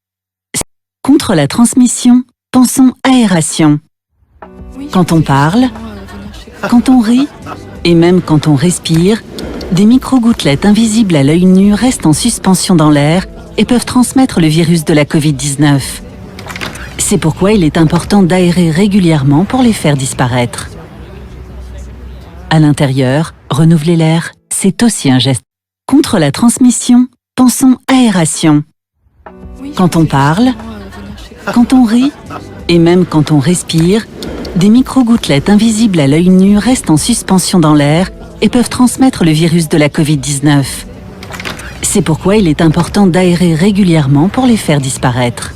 Contre la transmission, pensons aération. Quand on parle, quand on rit et même quand on respire, des micro-gouttelettes invisibles à l'œil nu restent en suspension dans l'air et peuvent transmettre le virus de la Covid-19. C'est pourquoi il est important d'aérer régulièrement pour les faire disparaître. À l'intérieur, renouveler l'air, c'est aussi un geste. Contre la transmission, pensons aération. Quand on parle, quand on rit et même quand on respire, des micro-gouttelettes invisibles à l'œil nu restent en suspension dans l'air et peuvent transmettre le virus de la Covid-19. C'est pourquoi il est important d'aérer régulièrement pour les faire disparaître.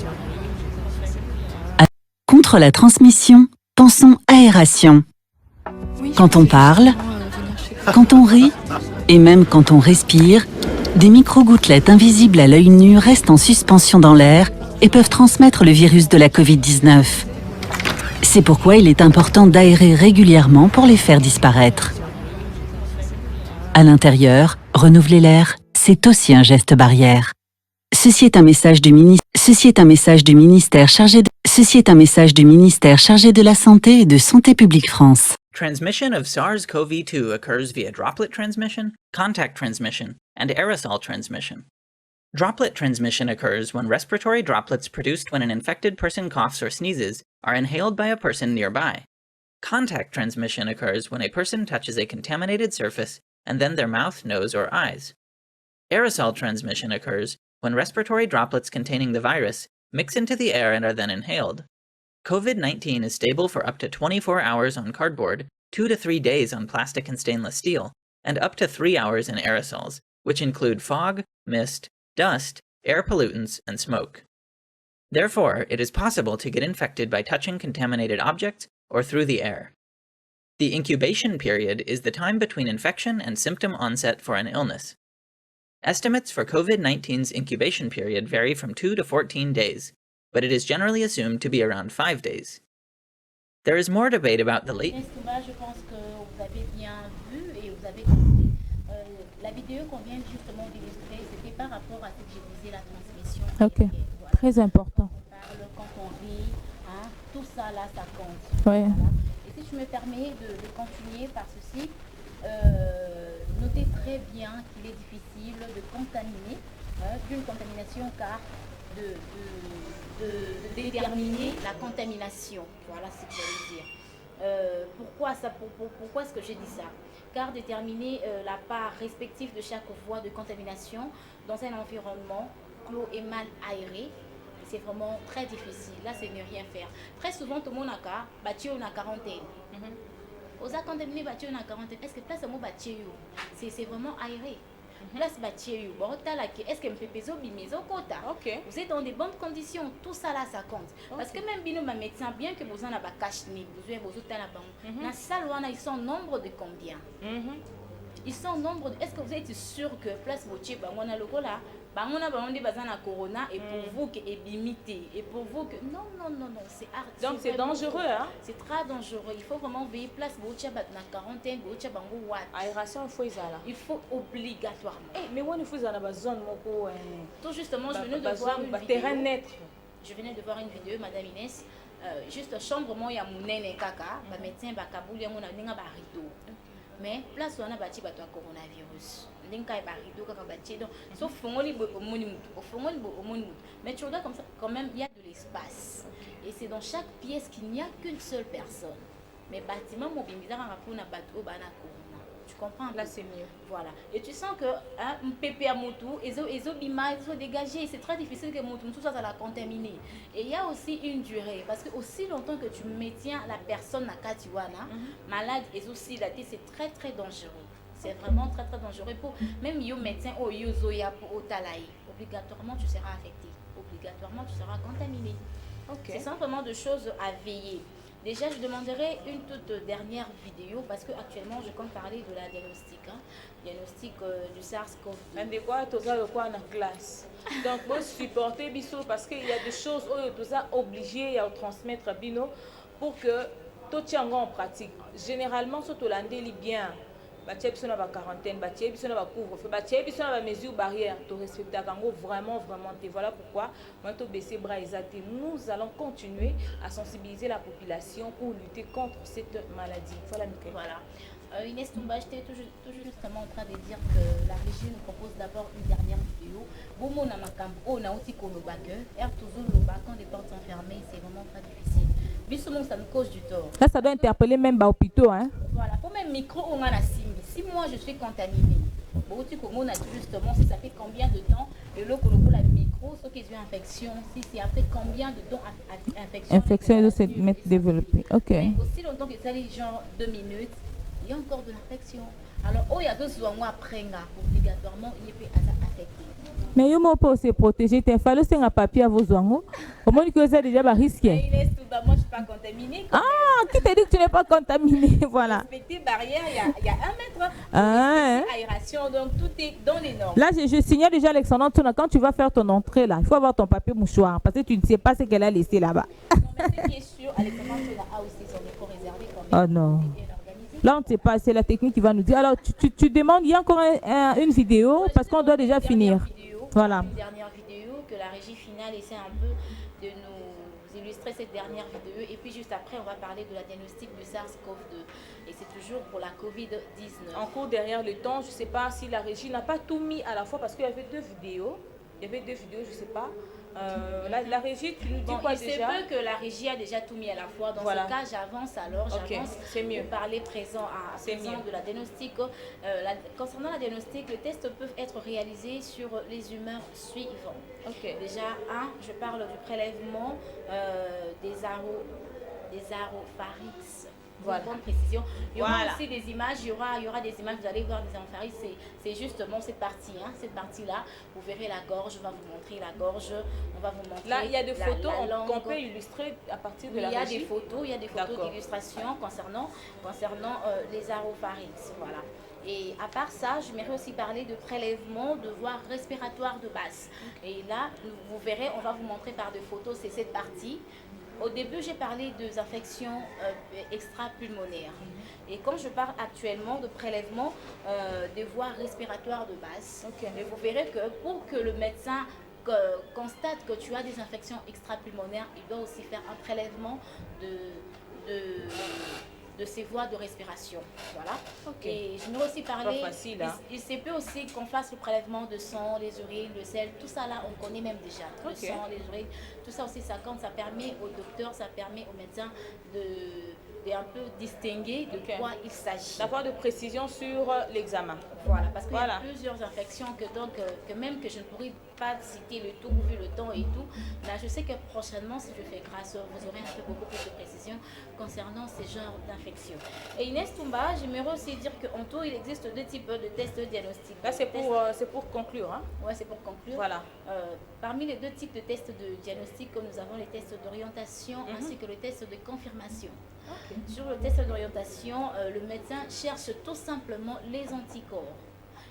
Contre la transmission, pensons aération. Quand on parle, quand on rit et même quand on respire, des micro-gouttelettes invisibles à l'œil nu restent en suspension dans l'air et peuvent transmettre le virus de la Covid-19. C'est pourquoi il est important d'aérer régulièrement pour les faire disparaître. À l'intérieur, renouveler l'air, c'est aussi un geste barrière. Ceci est un message du ministère chargé de la Santé et de Santé publique France. Transmission of SARS-CoV-2 occurs via droplet transmission, contact transmission, and aerosol transmission. Droplet transmission occurs when respiratory droplets produced when an infected person coughs or sneezes are inhaled by a person nearby. Contact transmission occurs when a person touches a contaminated surface and then their mouth, nose, or eyes. Aerosol transmission occurs when respiratory droplets containing the virus mix into the air and are then inhaled. COVID-19 is stable for up to 24 hours on cardboard, 2 to 3 days on plastic and stainless steel, and up to 3 hours in aerosols, which include fog, mist, dust, air pollutants, and smoke. Therefore, it is possible to get infected by touching contaminated objects or through the air. The incubation period is the time between infection and symptom onset for an illness. Estimates for COVID-19's incubation period vary from 2 to 14 days, but it is generally assumed to be around 5 days. There is more debate about the late... Je pense que vous avez bien vu et vous avez compris. La vidéo qu'on vient justement d'illustrer, c'était par rapport à ce que je disais, la transmission. Ok, voilà. Très important. On parle, quand on rit, hein, tout ça là, ça compte. Ouais. Voilà. Et si je me permets de continuer par ceci, notez très bien qu'il est difficile de contaminer, d'une contamination, car de déterminer la contamination. Voilà ce que je veux dire. Pourquoi est-ce que j'ai dit ça? Car déterminer la part respective de chaque voie de contamination dans un environnement clos et mal aéré, c'est vraiment très difficile. Là, c'est ne rien faire. Très souvent, tout le monde a battu en quarantaine. Aux a contaminé battu en quarantaine. Est-ce que place à moi battu? C'est vraiment aéré. Place battu. Bon, est-ce que me fait peser au bimezo quota? Vous êtes dans de bonnes conditions. Tout ça là, ça compte. Parce que même bino ma médecin, bien que vous en avez caché, vous avez vos outils là-bas. Dans salle ils sont nombre de combien? Ils sont nombre de... Est-ce que vous êtes sûr que place Botier, on a le là, bangona bangoni bazana corona et pour vous que ébimité et pour vous que non c'est donc c'est dangereux hein, c'est très dangereux. Il faut vraiment veiller place bocha bat na quarantaine bocha bango wat aération il faut obligatoirement. Mais on il faut dans la zone moko tout justement je venais de voir une vidéo terrain net. Je venais de voir une vidéo madame Inès juste chambre mo ya munene kaka ba médecin ba kabuli yango na ninga ba rideau mais place wana bati bato ya coronavirus ndinga ba rideau kaka bati donc sauf fongoli bo omoni mutu ofongoli bo omoni mutu mais tu regardes comme ça quand même il y a de l'espace et c'est dans chaque pièce qu'il n'y a qu'une seule personne mais bâtiment mobimisa kaka pour na bato bana corona. Tu comprends? Là c'est mieux. Voilà. Et tu sens que un pépé à Moutou, ils sont dégagés. C'est très difficile que Moutou soit à la contaminer. Et il y a aussi une durée. Parce que aussi longtemps que tu maintiens la personne à Katiwana, malade et aussi la c'est très très dangereux. C'est vraiment très très dangereux. Pour même yo médecin ou yo zoya pour Otalaï, obligatoirement tu seras affecté. Obligatoirement tu seras contaminé. C'est simplement des choses à veiller. Déjà, je demanderai une toute dernière vidéo parce que actuellement, je compte parler de la diagnostic, diagnostic du SARS-CoV-2. Mais quoi, tu as quoi en classe? Donc, moi, supporter Bisso parce qu'il y a des choses où tu as obligé à transmettre Bino pour que tout tient en pratique. Généralement, surtout l'andé bien. Batie biso na ba quarantaine, batie biso na ba couvre-feu, batie biso na ba mesures barrières, to respecter kango vraiment te voilà pourquoi moi to baisser bras exaté. Nous allons continuer à sensibiliser la population pour lutter contre cette maladie. Voilà Michael. Voilà. Inès Toumba, j'étais tout justement en train de dire que la régie nous propose d'abord une dernière vidéo. Bomo na makambo o na oti koloba que toujours le bas quand les portes sont fermées, c'est vraiment très difficile. Bisous, ça nous cause du tort. Là, ça doit interpeller même les hôpitaux. Hein? Voilà, pour même micro, on a la cible. Si moi je suis contaminé, justement, ça fait combien de temps le lot qu'on la micro, ceux qui ont une infection, si c'est après combien de temps infection de cette mettre développée. Ok. Mais aussi longtemps que ça les genre 2 minutes, il y a encore de l'infection. Alors, il y a 2 mois après, obligatoirement, il peut être affecté. Mais il faut se protéger. Il faut faire un papier à vos oignons. Comment est-ce que ça déjà risqué? Moi, je ne suis pas contaminée. Ah, qui t'a dit que tu n'es pas contaminé? Voilà. Respecter barrière, il y a 1 mètre. Aération, donc tout est dans les normes. Là, je signale déjà Alexandre, quand tu vas faire ton entrée, là, il faut avoir ton papier mouchoir parce que tu ne sais pas ce qu'elle a laissé là-bas. Non, mais ce qui est sûr, Alexandre a aussi son micro réservé quand même. Oh non. Là, on ne sait pas, c'est la technique qui va nous dire. Alors, tu demandes, il y a encore une vidéo parce qu'on doit déjà finir. Voilà. Une dernière vidéo que la régie finale essaie un peu de nous illustrer cette dernière vidéo. Et puis juste après, on va parler de la diagnostic du SARS-CoV-2. Et c'est toujours pour la COVID-19. En cours derrière le temps, je ne sais pas si la régie n'a pas tout mis à la fois parce qu'il y avait 2 vidéos. Je ne sais pas. La régie, tu nous dis quoi déjà? Il se peut que la régie a déjà tout mis à la fois. Dans ce cas, j'avance alors. C'est mieux. De parler présent de la diagnostic. Concernant la diagnostic, les tests peuvent être réalisés sur les humeurs suivantes. Déjà, je parle du prélèvement des aropharynx. Voilà. Bonne précision. Il y aura aussi des images, il y aura des images, vous allez voir des aropharynx, c'est justement cette partie-là. Vous verrez la gorge, on va vous montrer la gorge, on va vous montrer. Là, il y a des photos qu'on peut illustrer à partir de la régie. Il y a des photos d'illustration concernant les aropharynx. Voilà. Et à part ça, j'aimerais aussi parler de prélèvement de voies respiratoires de base. Et là, vous verrez, on va vous montrer par des photos, c'est cette partie. Au début, j'ai parlé des infections extra-pulmonaires. Et quand je parle actuellement de prélèvement des voies respiratoires de base, et vous verrez que pour que le médecin constate que tu as des infections extra-pulmonaires, il doit aussi faire un prélèvement de ces voies de respiration. Voilà. Et je vais aussi parler, il se peut aussi qu'on fasse le prélèvement de sang, les urines, le sel, tout ça là, on connaît même déjà. Le sang, les urines, tout ça aussi, ça compte, ça permet au docteur, ça permet au médecin de un peu distinguer de quoi il s'agit. D'avoir de précision sur l'examen. Voilà, parce qu'il y a plusieurs infections que même que je ne pourrais pas citer le tout vu le temps et tout. Là, je sais que prochainement, si je fais grâce, vous aurez un peu beaucoup plus de précision concernant ces genres d'infections. Et Inès Toumba, j'aimerais aussi dire qu'en tout, il existe 2 types de tests diagnostiques. Là, c'est pour conclure. Hein? Ouais, c'est pour conclure. Voilà. Parmi les 2 types de tests de diagnostic, nous avons les tests d'orientation ainsi que le test de confirmation. Sur le test d'orientation, le médecin cherche tout simplement les anticorps.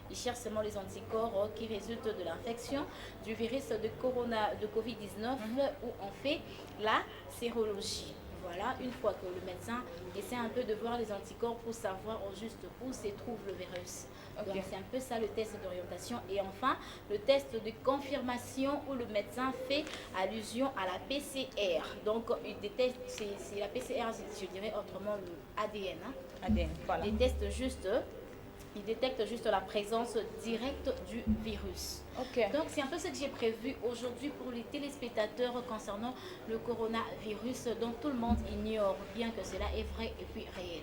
Ils cherchent seulement les anticorps qui résultent de l'infection du virus de Covid-19 où on fait la sérologie. Voilà, une fois que le médecin essaie un peu de voir les anticorps pour savoir au juste où se trouve le virus. Donc c'est un peu ça le test d'orientation. Et enfin, le test de confirmation où le médecin fait allusion à la PCR. Donc il détecte, c'est la PCR, je dirais autrement le ADN. ADN, voilà. Il détecte juste la présence directe du virus. Donc c'est un peu ce que j'ai prévu aujourd'hui pour les téléspectateurs concernant le coronavirus dont tout le monde ignore, bien que cela est vrai et puis réel.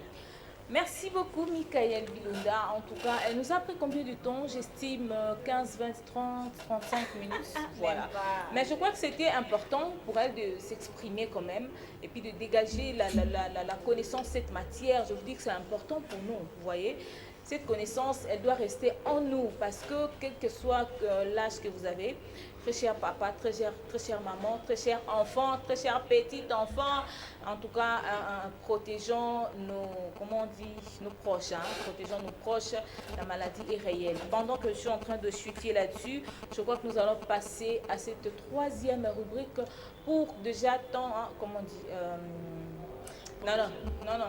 Merci beaucoup, Michael Bilunda. En tout cas, elle nous a pris combien de temps? J'estime 15, 20, 30, 35 minutes. Voilà. Mais je crois que c'était important pour elle de s'exprimer quand même et puis de dégager la connaissance, cette matière. Je vous dis que c'est important pour nous, vous voyez. Cette connaissance, elle doit rester en nous parce que quel que soit l'âge que vous avez, très cher papa, très cher maman, très cher enfant, très cher petit enfant, en tout cas, protégeons nos proches, protégeons nos proches, la maladie est réelle. Pendant que je suis en train de chuter là-dessus, je crois que nous allons passer à cette troisième rubrique pour déjà tant, comment on dit, non.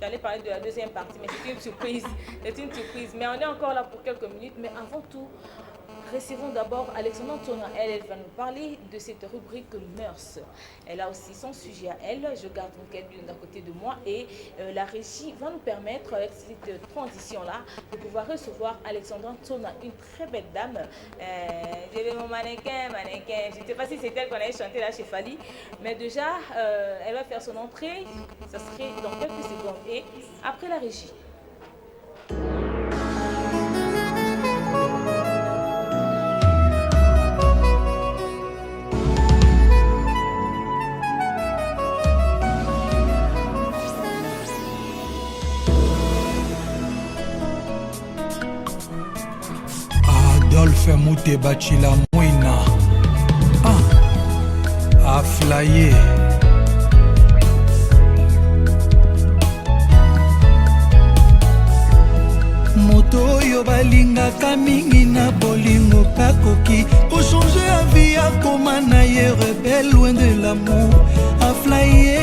J'allais parler de la deuxième partie, mais c'est une surprise. C'est une surprise. Mais on est encore là pour quelques minutes. Mais avant tout, recevons d'abord Alexandra Ntona. Elle va nous parler de cette rubrique mœurs. Elle a aussi son sujet à elle. Je garde Michael Bilunda à côté de moi. Et la régie va nous permettre, avec cette transition-là, de pouvoir recevoir Alexandra Ntona, une très belle dame. J'ai vu mon mannequin. Je ne sais pas si c'est elle qu'on allait chanter là chez Fali. Mais déjà, elle va faire son entrée. Ça serait dans quelques secondes. Et après la régie. Adolphe Mouteba Chila Mouina a flyé. Moto oyo balingaka mingi na bolingo kakoki kochanger la vie akoma na ye rebelle loin de l'amour a flyé.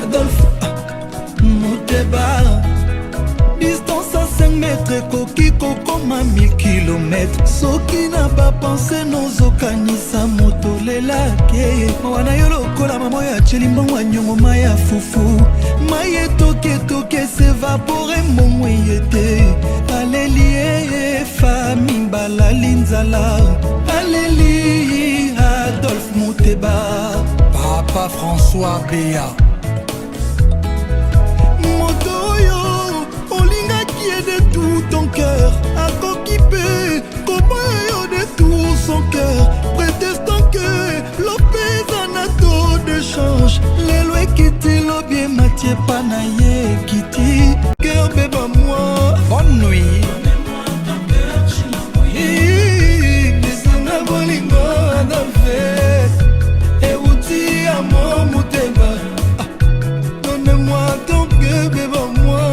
Adolphe Mouteba, distance à 5 mètres koki kokoma 1000 km soki na bapense nozokanisa moto lelake wana yo lokola mamo ya chelimbongo nyongoma ya fufu mai etoke s'évapore mbongo yete alelie fami balali nzala aleli Adolphe Mouteba Papa François Béa de tout ton cœur, à coquipé, comment de tout son cœur, prétestant que l'opé anato de change, les lois qui t'y bien Mathieu Panaye qui t'y, cœur bébé moi, bonne nuit. Descends bolingo Adolphe, et où t'y à mon Mouteba, donne-moi ton cœur bébé moi.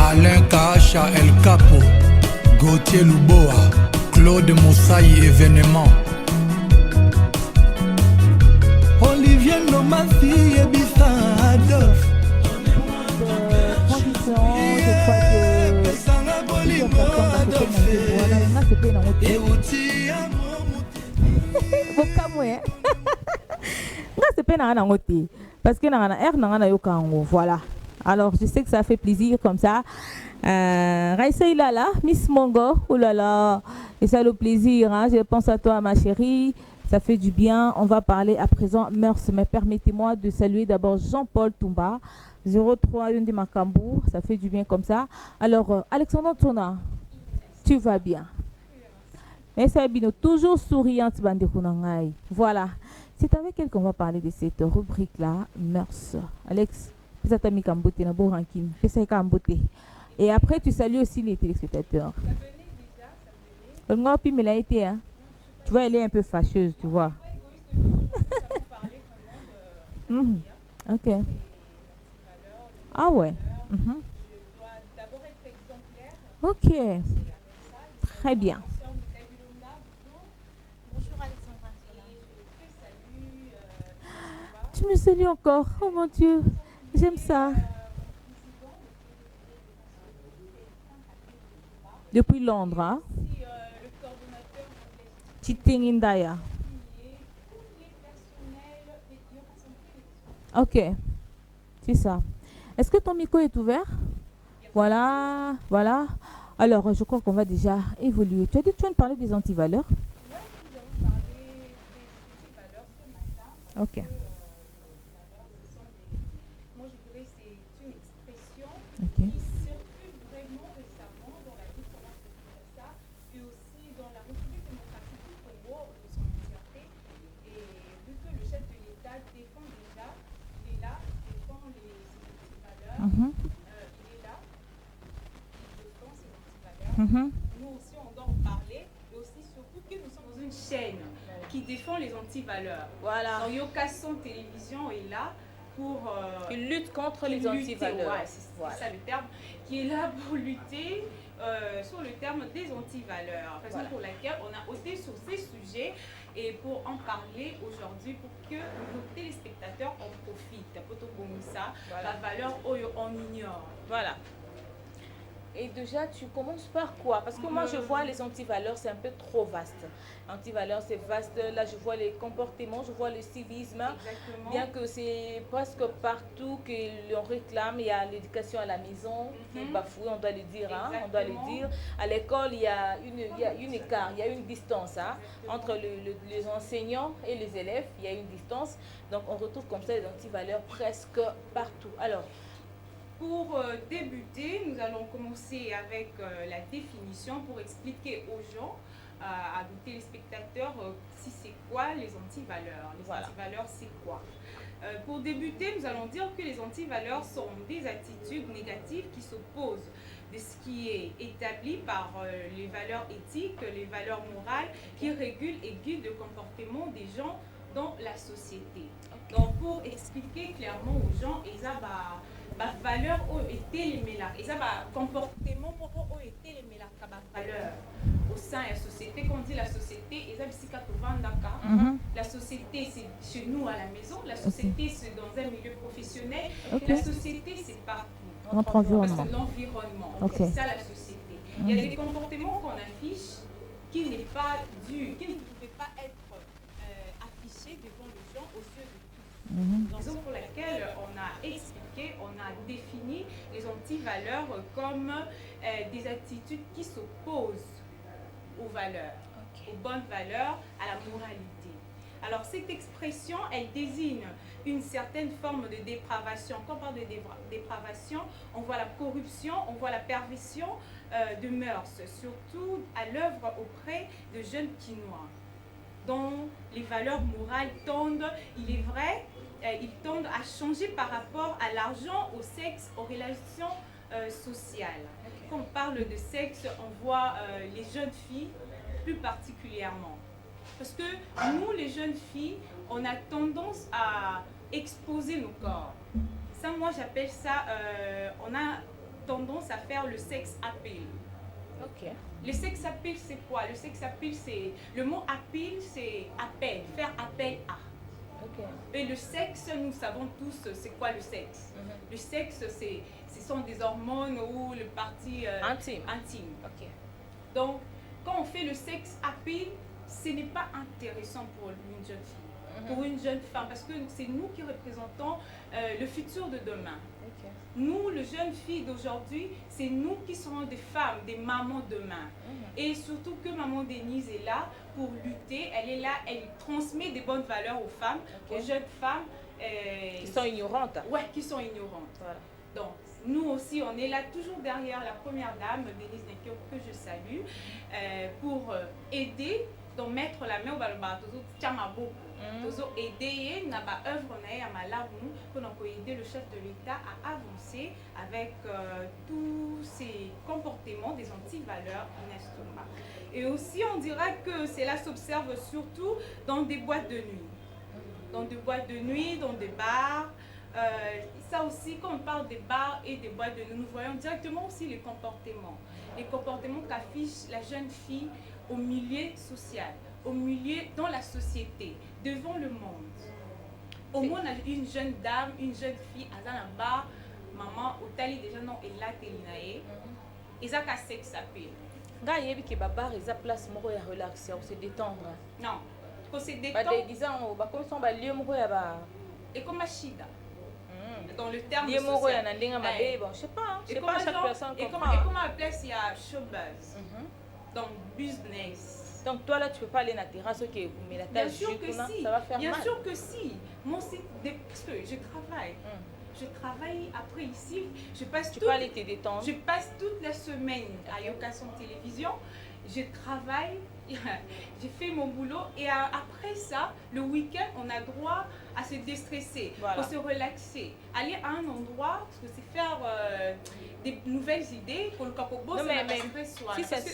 Alain Kacha El Capo, Gauthier Luboa, Claude Moussaï événement. Olivier Nomasi et Bissa Adolphe. Transition, je crois que plusieurs personnes parce que voilà. Alors, je sais que ça fait plaisir comme ça. Raissa Ilala, Miss Mongo, oh là là, et ça le plaisir, hein? Je pense à toi, ma chérie, ça fait du bien. On va parler à présent mœurs, mais permettez-moi de saluer d'abord Jean-Paul Toumba, 03 Yundi Makambu, ça fait du bien comme ça. Alors, Alexandra Ntona, tu vas bien? Mais ça bien, toujours souriante, Bandekunangai. Voilà, c'est avec elle qu'on va parler de cette rubrique-là, mœurs. Alex? Et après, tu salues aussi les téléspectateurs. Tu vois, elle est un peu fâcheuse, tu vois. Ok. Ah ouais. Ok. Très bien. Tu me salues encore. Oh mon Dieu. J'aime ça. Depuis Londres, hein? Chitingindaya. Ok. C'est ça. Est-ce que ton micro est ouvert? Voilà. Voilà. Alors, je crois qu'on va déjà évoluer. Tu as dit que tu viens de parler des antivaleurs? Ok. Moi, je dirais que c'est une expression Ok. qui circule vraiment récemment dans la vie, comment je peux dire ça, et aussi dans la République démocratique du Congo, de son entièreté. Et vu que le chef de l'État défend déjà, il est là, il défend ses antivaleurs, il est là, il défend ses antivaleurs. Nous aussi, on doit en parler, et aussi surtout que nous sommes dans une chaîne qui défend les antivaleurs. Voilà. Donc, Yokason Télévision est là pour... Il lutte contre les antivaleurs. Ouais, c'est ça le terme. Qui est là pour lutter sur le terme des antivaleurs. Raison pour laquelle on a ôté sur ces sujets et pour en parler aujourd'hui, pour que nos téléspectateurs en profitent. Pour tout ça, la valeur on ignore. Voilà. Et déjà, tu commences par quoi? Parce que moi, je vois les antivaleurs, c'est un peu trop vaste. Antivaleurs, c'est vaste. Là, je vois les comportements, je vois le civisme. Exactement. Bien que c'est presque partout que l'on réclame. Il y a l'éducation à la maison qui est bafouée, on doit le dire. Hein, on doit le dire. À l'école, il y a une écart, il y a une distance entre les enseignants et les élèves. Il y a une distance. Donc, on retrouve comme ça les antivaleurs presque partout. Alors, pour débuter, nous allons commencer avec la définition pour expliquer aux gens, à nos téléspectateurs, si c'est quoi les antivaleurs. Les antivaleurs, c'est quoi? Pour débuter, nous allons dire que les antivaleurs sont des attitudes négatives qui s'opposent de ce qui est établi par les valeurs éthiques, les valeurs morales qui régulent et guident le comportement des gens dans la société. Donc, pour expliquer clairement aux gens, valeur ont été les mélacs. Et ça va comportement ont été les mélacs. Valeur au sein de la société. Quand on dit la société, la société c'est chez nous à la maison, la société c'est dans un milieu professionnel, la société c'est partout. Notre environnement. L'environnement, c'est ça la société. Il y a des comportements qu'on affiche qui n'est pas dû, qui ne pouvaient pas être affichés devant les gens aux yeux de tous. Raison pour laquelle on a expliqué, on a défini les antivaleurs comme des attitudes qui s'opposent aux valeurs, aux bonnes valeurs, à la moralité. Alors cette expression, elle désigne une certaine forme de dépravation. Quand on parle de dépravation, on voit la corruption, on voit la perversion de mœurs, surtout à l'œuvre auprès de jeunes Quinois, dont les valeurs morales tendent, il est vrai, ils tendent à changer par rapport à l'argent, au sexe, aux relations sociales. Quand on parle de sexe, on voit les jeunes filles plus particulièrement. Parce que nous, les jeunes filles, on a tendance à exposer nos corps. Ça, moi, j'appelle ça, on a tendance à faire le sex appeal. Le sex appeal, c'est quoi? Le sex appeal, c'est... Le mot appeal, c'est appel, faire appel à. Et le sexe, nous savons tous, c'est quoi le sexe? Le sexe, ce sont des hormones ou le parti intime. Donc, quand on fait le sex appeal, ce n'est pas intéressant pour une jeune fille, pour une jeune femme, parce que c'est nous qui représentons le futur de demain. Nous, les jeunes filles d'aujourd'hui, c'est nous qui serons des femmes, des mamans demain. Et surtout que maman Denise est là pour lutter, elle est là, elle transmet des bonnes valeurs aux femmes, aux jeunes femmes. Qui sont ignorantes. Ouais, qui sont ignorantes. Voilà. Donc, nous aussi, on est là toujours derrière la première dame, Denise Nekio, que je salue, pour aider Donc mettre la main au balba, toujours aider na ba œuvre na ya malamu pour aider le chef de l'État à avancer avec tous ces comportements des anti-valeurs Nestumba. Et aussi on dira que cela s'observe surtout dans des boîtes de nuit. Dans des boîtes de nuit, dans des bars. Ça aussi, quand on parle des bars et des boîtes de nuit, nous voyons directement aussi les comportements. Les comportements qu'affiche la jeune fille au milieu social, au milieu dans la société, devant le monde. Au moins, on a une jeune dame, une jeune fille, à un bar, maman, au tali déjà non, et là, Telinae, et ça, qu'à sexe s'appelle. Nga yebi ke babar eza place moko ya relaxer ou se détendre. Non, pour se détendre. Ba disant ba comme son ba lieu moko ya ba et comme Machida. Dans le terme lieu moko ya social. nandinga mabe bon, je sais pas, chaque personne et comprend. Et comment à place il y a showbiz. Donc business. Donc toi là tu peux pas aller na terrasse OK, mais la Bien sûr que si. Ça va faire Bien mal. sûr que si. Mon site parce que je travaille. Je travaille après ici, je passe tu peux aller te détendre. Je passe toute la semaine à Yokason Télévision. Je travaille, j'ai fait mon boulot et après ça, le week-end, on a droit à se déstresser, pour se relaxer, aller à un endroit, parce que c'est faire des nouvelles idées pour le capobo.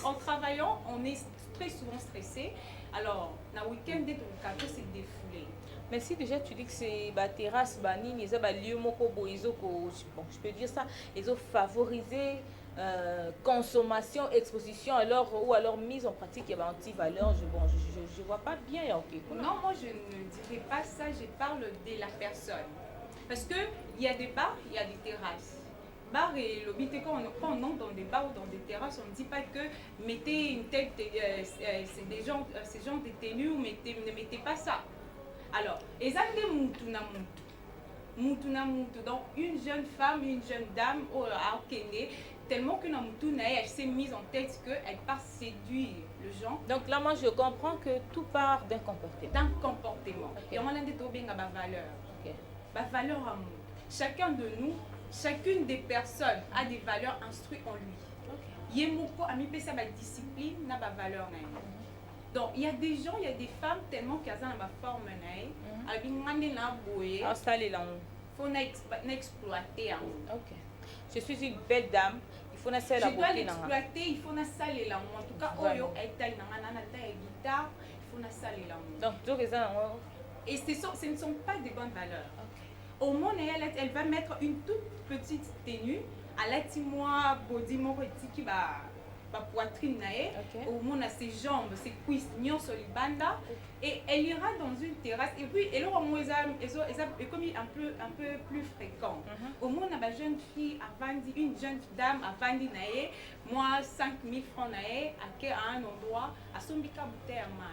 En travaillant, on est très souvent stressé. Alors, le week-end, dès que le capobo s'est défoulé. Mais si déjà tu dis que c'est la terrasse, banini, ça lieu moko boizo bon, je peux dire ça, ils ont favorisé consommation, exposition, alors ou alors mise en pratique il y a anti-valeur. Je vois pas bien. Okay. Non, moi je ne dirais pas ça. Je parle de la personne, parce que il y a des bars, il y a des terrasses. Bar et lobby, quand on entre dans des bars ou dans des terrasses, on ne dit pas que mettez une telle, c'est des gens, ces gens détenus ou ne mettez pas ça. Alors, donc une jeune femme, une jeune dame à Okende, tellement que elle s'est mise en tête qu'elle part séduire le genre. Donc là, moi, je comprends que tout part d'un comportement. D'un comportement. Et on a des valeurs. Valeur amour. Chacun de nous, chacune des personnes a des valeurs instruites en lui. Yemoko a mis sa discipline, n'a pas valeur. Donc, il y a des gens, il y a des femmes tellement qu'elles ont ma forme. Il faut exploiter. Je suis une belle dame, il faut je dois l'exploiter, il faut saler la En tout cas, Oyo, elle taille guitare, il faut saler la Donc, et ce ne sont pas des bonnes valeurs. Au moins, elle va mettre une toute petite tenue à la timoa, body qui va. Poitrine au monde a ses jambes, ses cuisses, banda, et elle ira dans une terrasse et puis elle aura comme un peu plus fréquent. Au monde a une jeune fille à vendre, une jeune dame à vendre moi 5 000 francs à un endroit à son bika bouteille à main.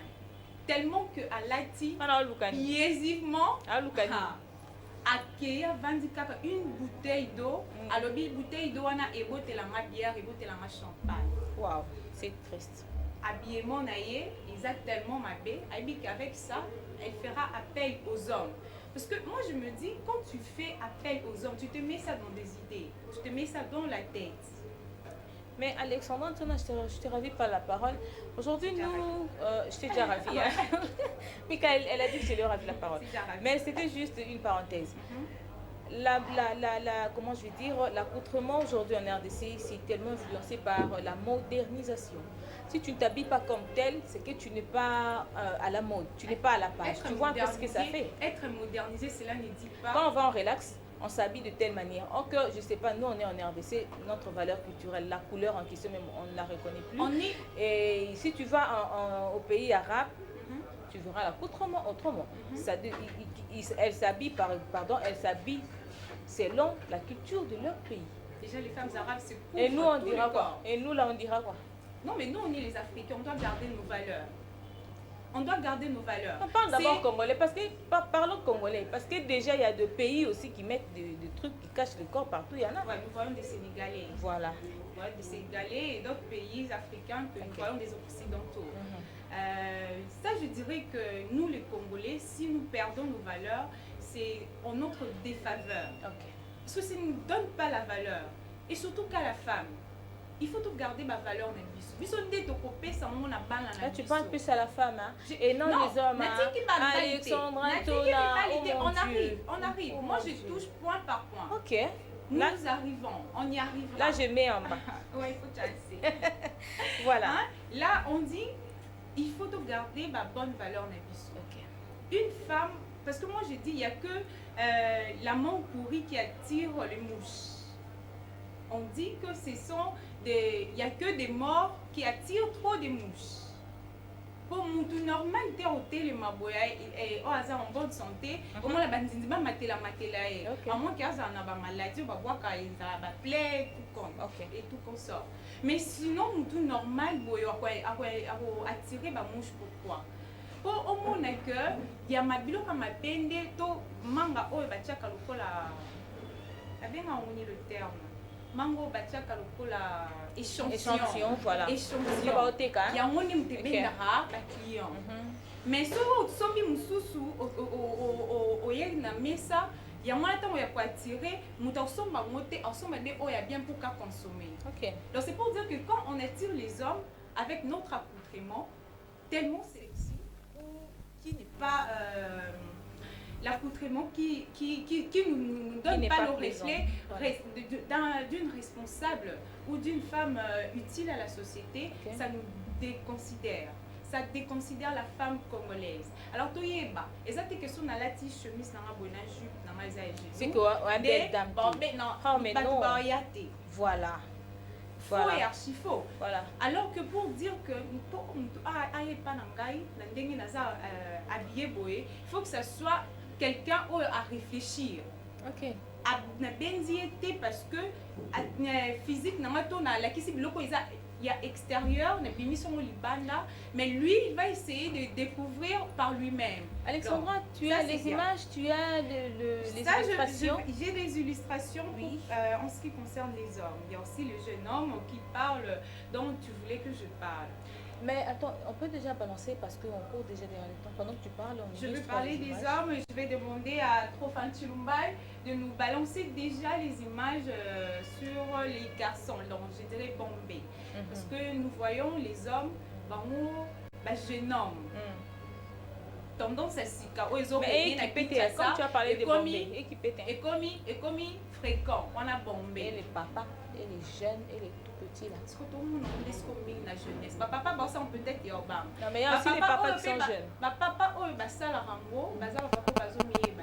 Tellement que à Lati, liaisivement accueillir une bouteille d'eau, alors une bouteille d'eau on a éboté la bière, éboté la champagne. Waouh, c'est triste. Habillement naïe, exactement ma belle, avec ça, elle fera appel aux hommes. Parce que moi je me dis, quand tu fais appel aux hommes, tu te mets ça dans des idées, tu te mets ça dans la tête. Mais Alexandra, je t'ai ravie par la parole. Aujourd'hui, nous, je t'ai déjà ravie. Hein? Michael, elle a dit que je lui ai ravi la parole. Mais c'était juste une parenthèse. Comment je vais dire, l'accoutrement aujourd'hui en RDC, c'est tellement influencé par la modernisation. Si tu ne t'habilles pas comme tel, c'est que tu n'es pas à la mode, tu n'es pas à la page. Tu vois un peu ce que ça fait. Être modernisé, cela ne dit pas... Quand on va en relax, on s'habille de telle manière. Encore, je ne sais pas, nous on est en RDC, notre valeur culturelle, la couleur en question, même on ne la reconnaît plus. Et si tu vas au pays arabe, tu verras l'accoutrement autrement. Elle s'habille, selon la culture de leur pays. Déjà les femmes arabes se couvrent. Et nous on dira quoi? Et nous là on dira quoi? Non mais nous on est les Africains, on doit garder nos valeurs. On doit garder nos valeurs. On parle d'abord congolais, parce que parlons congolais, parce que déjà il y a des pays aussi qui mettent des trucs qui cachent le corps partout, il y en a. Ouais, nous voyons des Sénégalais. Voilà. Nous voyons des Sénégalais et d'autres pays africains que nous voyons des Occidentaux. Ça je dirais que nous les Congolais, si nous perdons nos valeurs, c'est en notre défaveur. Parce que ça ne nous donne pas la valeur. Et surtout qu'à la femme. il faut tout garder ma valeur na biso. Biso nde to kopesa mo na bana na biso. Là tu parles plus à la femme hein. Et non les hommes. Alexandra, on arrive. Moi je touche point par point. OK. Nous arrivons, on y arrive. Là je mets en bas. Ouais, il faut chasser. Voilà. Hein? Là on dit il faut tout garder ma bonne valeur na biso. OK. Une femme, parce que moi je dis il y a que la mort pourrie qui attire les mouches. On dit que il n'y a que des morts qui attirent trop de mouches. Pour tout normal, tu es au télé, en bonne santé, au moins la bandine va matela. À moins qu'il y ait une maladie, on va voir qu'il y a une plaie, et tout comme ça. Mais sinon, tout normal, il attirer les mouches. Pourquoi? Pour au moins que il y a ma bilo comme ma pende, to manga o bachaka lokola. Avec le terme. Mango bachaka lokola échantillon, voilà. Échantillon. Il y a mon imtebendara la client. Mais si vous sommes mususu au yena mesa, il y a moins de temps où il y a quoi attirer, nous sommes à monter, ensemble il y a bien pour qu'à consommer. OK. Donc c'est pour dire que quand on attire les hommes avec notre accoutrement tellement sexy ou qui n'est pas l'accoutrement qui nous donne pas le reflet d'une responsable ou d'une femme utile à la société, okay. Ça nous déconsidère. Ça déconsidère la femme congolaise. Alors, tu y es bas. Et ça, c'est question de la chemise, dans la bonne jupe, dans la zaïge. C'est quoi? Voilà. Faux et archi faux. Voilà. Alors que pour dire que il faut que ça soit quelqu'un à réfléchir. OK. Parce que physique, il y a extérieur, mais lui, il va essayer de découvrir par lui-même. Alexandra, donc, tu as les images, tu as les illustrations. J'ai des illustrations oui. En ce qui concerne les hommes. Il y a aussi le jeune homme qui parle, dont tu voulais que je parle. Mais attends, on peut déjà balancer parce qu'on court déjà derrière le temps. Pendant que tu parles, je vais parler des hommes et je vais demander à Trofan Chilumbai de nous balancer déjà les images sur les garçons, donc je dirais Bombay. Parce que nous voyons les hommes, jeunes hommes. Tendance à s'y mais comme tu as parlé de Bombay, et comme fréquent, on a Bombay. Et les papas, et les jeunes, et les tout petits là. Parce que tout le monde laisse combien la jeunesse. Ma papa, ça peut-être y avoir. Non, mais il y a aussi les papas qui sont jeunes. Ma papa, ça la rango, ça va pas bazomier.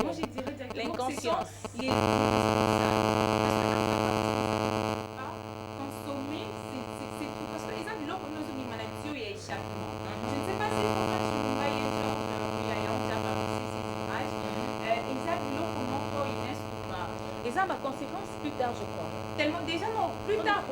Moi, je dirais directement l'inconscience. Les consommer, c'est tout. Parce que les gens, l'ont connu une maladie et échappement. Je ne sais pas si vous avez ça a ma conséquence plus tard, je crois. Tellement déjà non, plus tard,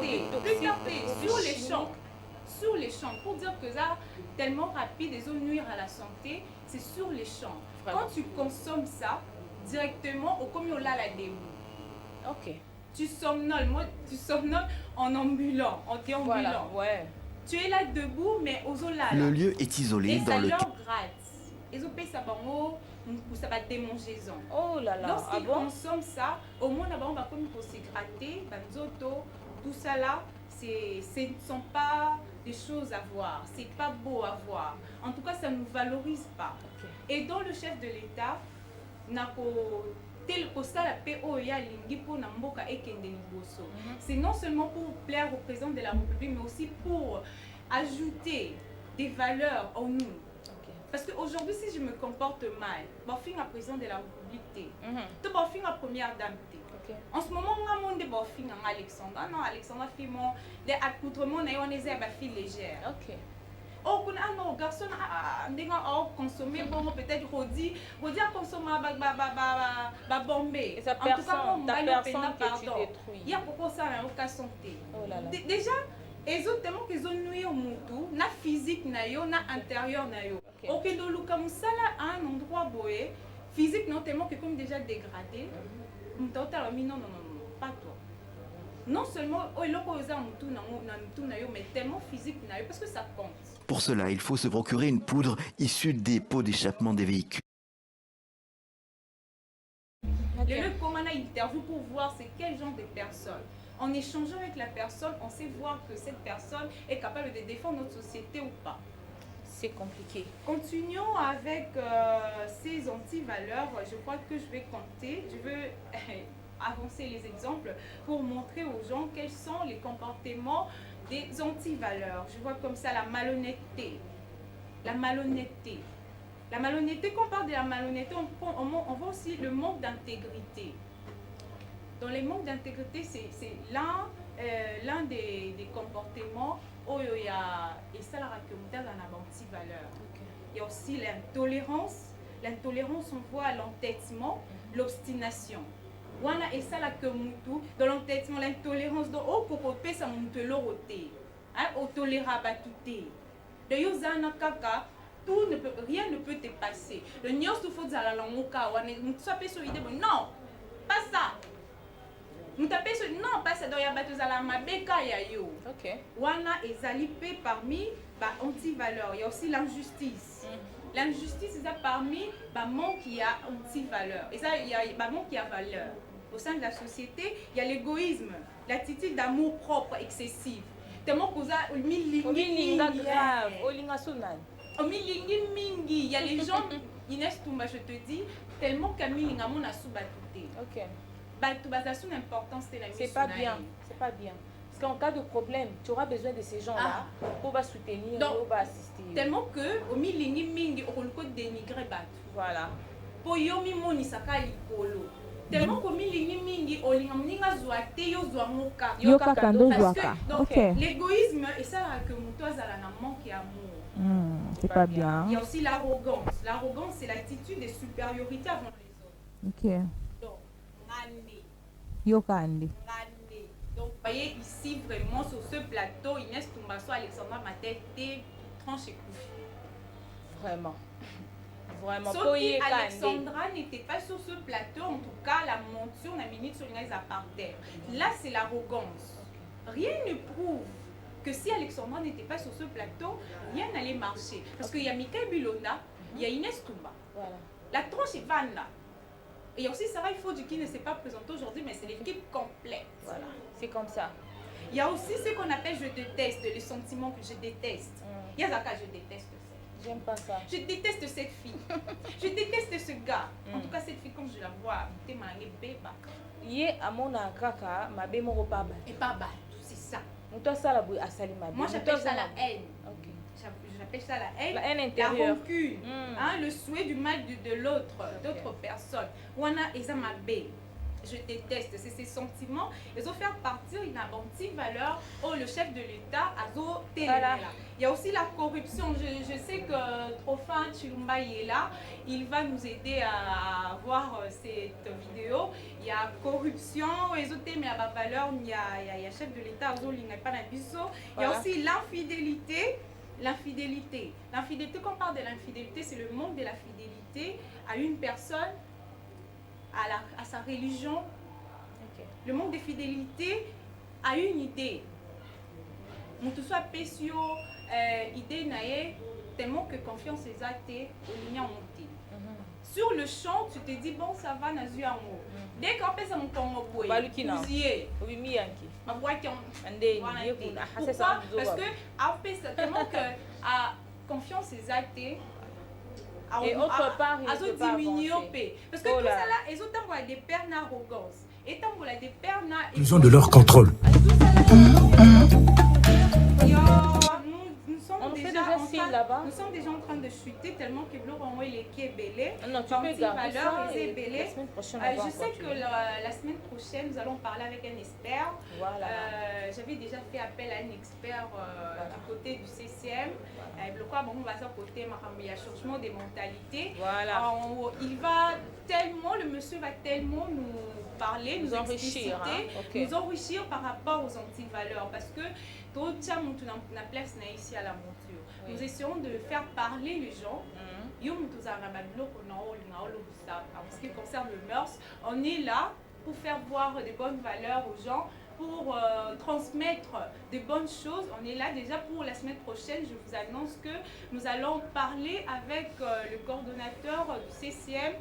sur les champs, pour dire que ça tellement rapide et ça nuire à la santé, c'est sur les champs. Vraiment. Quand tu consommes ça directement au comme la debout. OK. Tu somnoles en ambulant, en déambulant. Voilà, ouais. Tu es là debout mais aux là. Le lieu est isolé dans le Et ça leur gratte. Ils ont payé ça ça va démangeaison. Oh là là. Lorsqu'ils consomment ça, au moins là-bas on va comme se gratter, banzoto, tout ça là, ce ne sont pas des choses à voir, c'est pas beau à voir. En tout cas, ça ne nous valorise pas. Okay. Et dans le chef de l'État, c'est non seulement pour plaire au président de la République, mais aussi pour ajouter des valeurs en nous. Parce qu'aujourd'hui, si je me comporte mal, je suis un président de la République, je suis une première dame. En ce moment, on a Alexandra. Non, Alexandra fait des accoutrements, on est des filles légères. OK. Oh, non, garçon, consommer, peut-être Rodi a consommé Bombay. Et ça personne, que tu détruis. Il y a pourquoi ça n'a aucun santé. Oh là là. Déjà, les autres tellement qu'ils ont nuit au moutou, na physique na yo, na intérieur na yo. Ok, donc le kamusala à un endroit boé, physique non tellement que comme déjà dégradé, non, pas toi. Non seulement mais tellement physique na yo parce que ça compte. Pour cela, il faut se procurer une poudre issue des pots d'échappement des véhicules. Le comment on a interview pour voir c'est quel genre de personnes. En échangeant avec la personne, on sait voir que cette personne est capable de défendre notre société ou pas. C'est compliqué. Continuons avec ces anti-valeurs. Je crois que je vais compter. Je veux avancer les exemples pour montrer aux gens quels sont les comportements des anti-valeurs. Je vois comme ça la malhonnêteté. La malhonnêteté. La malhonnêteté, quand on parle de la malhonnêteté, on voit aussi le manque d'intégrité. Dans les manques d'intégrité, c'est l'un des comportements où il y a anti-valeur. Il y a aussi l'intolérance. L'intolérance, on voit l'entêtement, l'obstination. Wana et ça la que mutu dans l'entêtement, l'intolérance dans au kokopé ça mutu loroté. Hein, au tolérable tout. De yozana kaka, tout ne peut, rien ne peut te passer. Le nyos tu faut zala la moka wana mutu soit sur idée non, pas ça. Mutu sur non, pas ça. Donc ya batu zala mabeka ya yo. OK. Wana ezali pe parmi ba anti-valeurs. Il y a aussi l'injustice. L'injustice, c'est parmi les manques qui a anti-valeur. Et ça, il y a les manques qui a valeur. Au sein de la société, il y a l'égoïsme, l'attitude d'amour propre excessive. Tellement que ça, il y a les gens, Inès Toumba, je te dis, tellement Camille Ngamon a sous-batouté. OK. Batoubatation d'importance, c'est la mission. C'est pas bien, c'est pas bien. Parce qu'en cas de problème, tu auras besoin de ces gens-là pour soutenir, pour assister. Tellement que, au milingi mingi, on peut dénigrer bat. Voilà. Pour yomi moni saka likolo. Tellement que milingi mingi, on linga zoate yo zoamoka. Yoka kando zoaka. Donc, l'égoïsme, et ça, que moutoise a la manque d'amour. C'est pas bien. Il y a aussi l'arrogance. L'arrogance, c'est l'attitude de supériorité avant les autres. OK. Donc, ngande. Yoka andi. Donc, vous voyez ici, vraiment, sur ce plateau, Inès Toumbasso, Alexandra Maté, tranche et couche. Vraiment. Vraiment. Sauf qu'Alexandra n'était pas sur ce plateau, en tout cas, la monture, la minute sur les par terre. Là, c'est l'arrogance. Rien ne prouve que si Alexandra n'était pas sur ce plateau, rien n'allait marcher. Parce qu'il y a Mikael Bilona, il y a Inès Toumba. Voilà. La tranche est vanne là. Et il y a aussi Sarah Ifodi qui ne s'est pas présentée aujourd'hui, mais c'est l'équipe complète. Voilà, c'est comme ça. Il y a aussi ce qu'on appelle je déteste, les sentiments que je déteste. Yazaka, je déteste ça. J'aime pas ça. Je déteste cette fille. Je déteste ce gars. En tout cas, cette fille, comme je la vois, t'es malade, béba. Yé à mon kaka, ma bé mon repas. Et pas bas, c'est ça. Toi, ça la bouille à Salima. Moi, j'appelle ça la haine. Ok. J'appelle ça la haine. La haine intérieure. La rancune. Hein, le souhait du mal de l'autre, d'autres personnes. Wana eza mabe. Je déteste. C'est ces sentiments. Ils ont fait partir une anti-valeur. Oh, le chef de l'État a zoté. Il y a aussi la corruption. Je sais que Trofin Chilumba est là. Il va nous aider à voir cette vidéo. Il y a corruption. Ils ont mais la valeur. Il y a chef de l'État. Il y a aussi l'infidélité. L'infidélité. L'infidélité, quand on parle de l'infidélité, c'est le manque de la fidélité à une personne, à sa religion. Okay. Le manque de fidélité à une idée. Mon tout soit pécio, idée naïe, tellement que confiance est actée, au lien monté. Sur le champ, tu te dis, bon, ça va, nazu amour. Dès qu'on fait ça, mon congo boy, cousier. Oui, mi yanki. Ma boîte en pourquoi? Parce que, après, c'est tellement que confiance est actée. Et autre part, il ne peut pas avancer. Parce que tout ça là, ils ont envoyé des pères d'arrogance. Et envoyé des pères d'arrogance. Ils ont de leur contrôle. Nous sommes déjà en train de chuter tellement que l'eau envoie les quais belés. Non, tu peux garder ça et la semaine prochaine, je sais que la semaine prochaine, nous allons parler avec un expert. Voilà. J'avais déjà fait appel à un expert du côté du CCM. Le quoi, bon, on va sur côté, il y a changement des mentalités. Voilà. Il va tellement, le monsieur va tellement nous parler, nous enrichir, nous enrichir par rapport aux anti-valeurs. Parce que tout ça, on a place ici à la monture. Nous essayons de faire parler les gens. En ce qui concerne le mœurs, on est là pour faire voir des bonnes valeurs aux gens, pour transmettre des bonnes choses. On est là déjà pour la semaine prochaine. Je vous annonce que nous allons parler avec le coordonnateur du CCM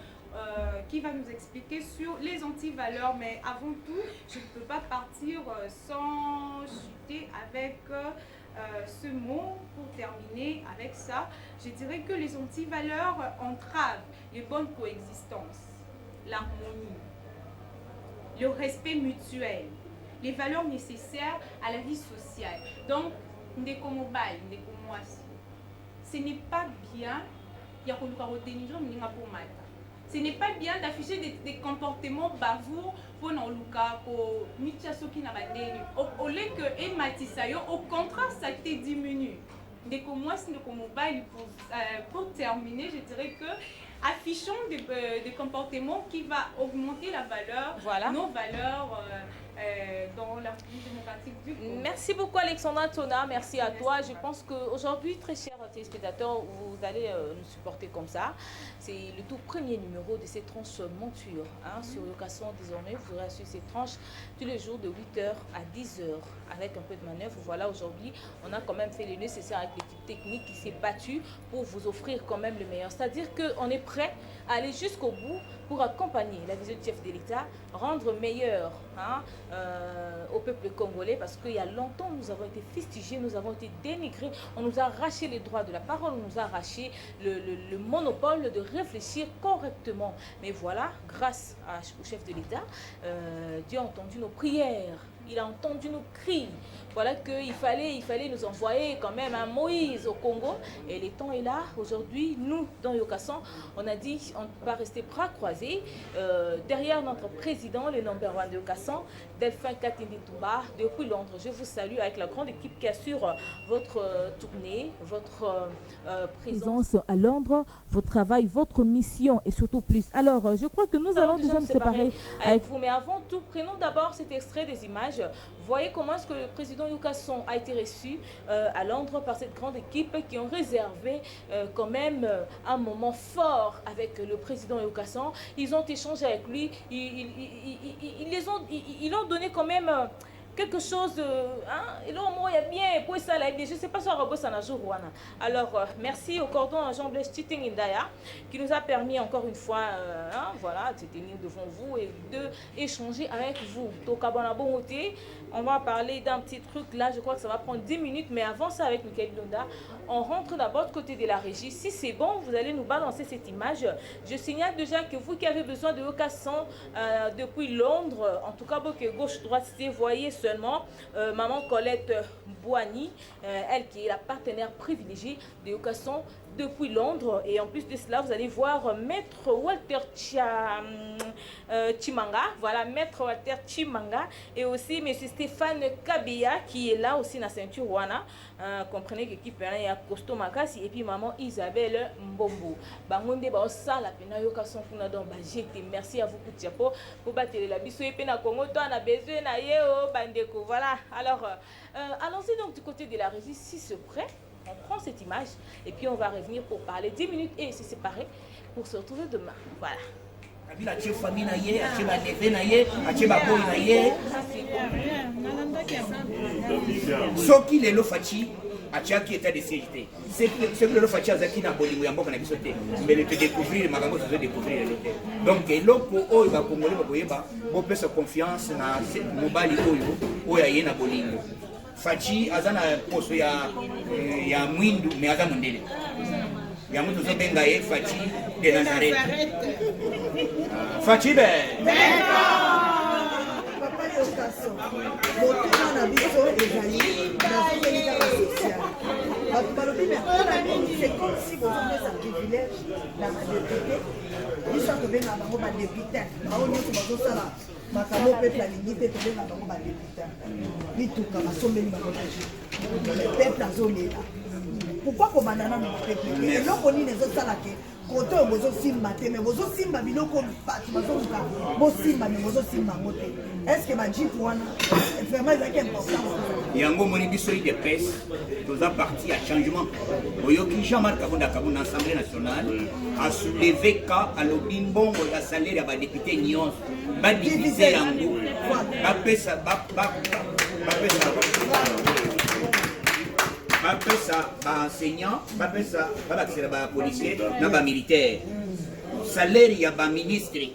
qui va nous expliquer sur les antivaleurs. Mais avant tout, je ne peux pas partir sans chuter avec ce mot. Pour terminer avec ça, je dirais que les antivaleurs entravent les bonnes coexistences, l'harmonie, le respect mutuel, les valeurs nécessaires à la vie sociale. Donc, ndeko mobile, ndeko mwasi, ce n'est pas bien, ce n'est pas bien d'afficher des comportements bavours pour nous au lieu que Matisayo, au contraire, ça te diminue. Ndeko mwasi, ndeko mobile, pour terminer, je dirais que affichons des comportements qui vont augmenter la valeur, nos valeurs dans la République démocratique du Congo. Merci beaucoup Alexandra Tona, merci à toi. Je pense qu'aujourd'hui, très chers téléspectateurs, vous allez nous supporter comme ça. C'est le tout premier numéro de ces tranches montures sur Yokason. Désormais, vous aurez su ces tranches tous les jours de 8h à 10h avec un peu de manœuvre. Voilà, aujourd'hui, on a quand même fait le nécessaire avec l'équipe technique qui s'est battue pour vous offrir quand même le meilleur. C'est-à-dire qu'on est prêt à aller jusqu'au bout pour accompagner la vision du chef de l'État, rendre meilleur au peuple congolais, parce qu'il y a longtemps, nous avons été fustigés, nous avons été dénigrés, on nous a arraché les droits de la parole, on nous a arraché le monopole de réfléchir correctement. Mais voilà, grâce au chef de l'État, Dieu a entendu nos prières, il a entendu nos cris. Voilà qu'il fallait nous envoyer quand même un Moïse au Congo. Et le temps est là. Aujourd'hui, nous, dans Yokason, on a dit on ne peut pas rester bras croisés. Derrière notre président, le number 1 de Yokason, Delphin Katindi Touba, depuis Londres. Je vous salue avec la grande équipe qui assure votre tournée, votre présence à Londres, votre travail, votre mission et surtout plus. Alors, je crois que nous allons déjà nous séparer avec vous. Mais avant tout, prenons d'abord cet extrait des images. Voyez comment est-ce que le président Yokason a été reçu à Londres par cette grande équipe qui ont réservé quand même un moment fort avec le président Yokason. Ils ont échangé avec lui, ils ont donné quand même quelque chose, et là au moins il y a bien pour ça là, je ne sais pas si on va un jour. Alors merci au cordon Jean-Blaise Chiting Indaya qui nous a permis encore une fois voilà, de tenir devant vous et d'échanger avec vous. Donc on va parler d'un petit truc là, je crois que ça va prendre 10 minutes, mais avant ça avec Michael Londa, on rentre d'abord du côté de la régie. Si c'est bon, vous allez nous balancer cette image. Je signale déjà que vous qui avez besoin de Yokason depuis Londres, en tout cas gauche-droite, vous voyez seulement maman Colette Boigny, elle qui est la partenaire privilégiée de Yokason depuis Londres. Et en plus de cela, vous allez voir Maître Walter Chimanga, voilà, Maître Walter Chimanga, et aussi M. Stéphane Kabia qui est là aussi dans la ceinture Wana. Comprenez que l'équipe est à Costo Makasi et puis maman Isabelle Mbombo. Bangonde ba osala pena Yokason kuna donc j'étais merci à vous pour diapo pour battre la biso et pena Congo toi on a besoin na yeo bandeko. Voilà. Alors allons-y donc du côté de la régie si c'est prêt. On prend cette image et puis on va revenir pour parler 10 minutes et se séparer pour se retrouver demain. Voilà. Soki lelo fachi atiaki état de siège. C'est que le fachi azaki na bolingo ya mboka na biso te. Mais le découvrir makambo se découvrir le te. Donc eloko oyo ba congolais ba koyeba bo pesa confiance na mobali oyo aye na bolingo. Fachi azana poso ya mwindu mais aza mondele. Ya mutu zo benga ye Fachi de Nazareth. Fachi be. Papa Yokason. Motema na biso ezali na solidarité sociale. Balobi mais c'est comme si vous avez un privilège na député. Biso to benga bango ba député. Bao nyonso bazosala makambo peuple alingi te tobenga bango ba député. Bituka basombeli bango le peuple azolela. Pourquoi qu'on m'a donné un peuple? Et là, on dit les autres salakés. Quand on vous simba, mais vous simba, mais nous comme vous simba, mais vous simba moté. Est-ce que ma dit pour vraiment c'est important? Yango moni biso de presse, nous a parti à changement. Oyoki Jean-Marc Kabunda Kabunda Assemblée nationale a soulevé cas à l'obimbongo la salaire à député Nyons, ba diviser yango, ba pesa ba pesa. bapesa baenseignant bapesa babakisela bapolicier na bamilitaire salaire ya baministre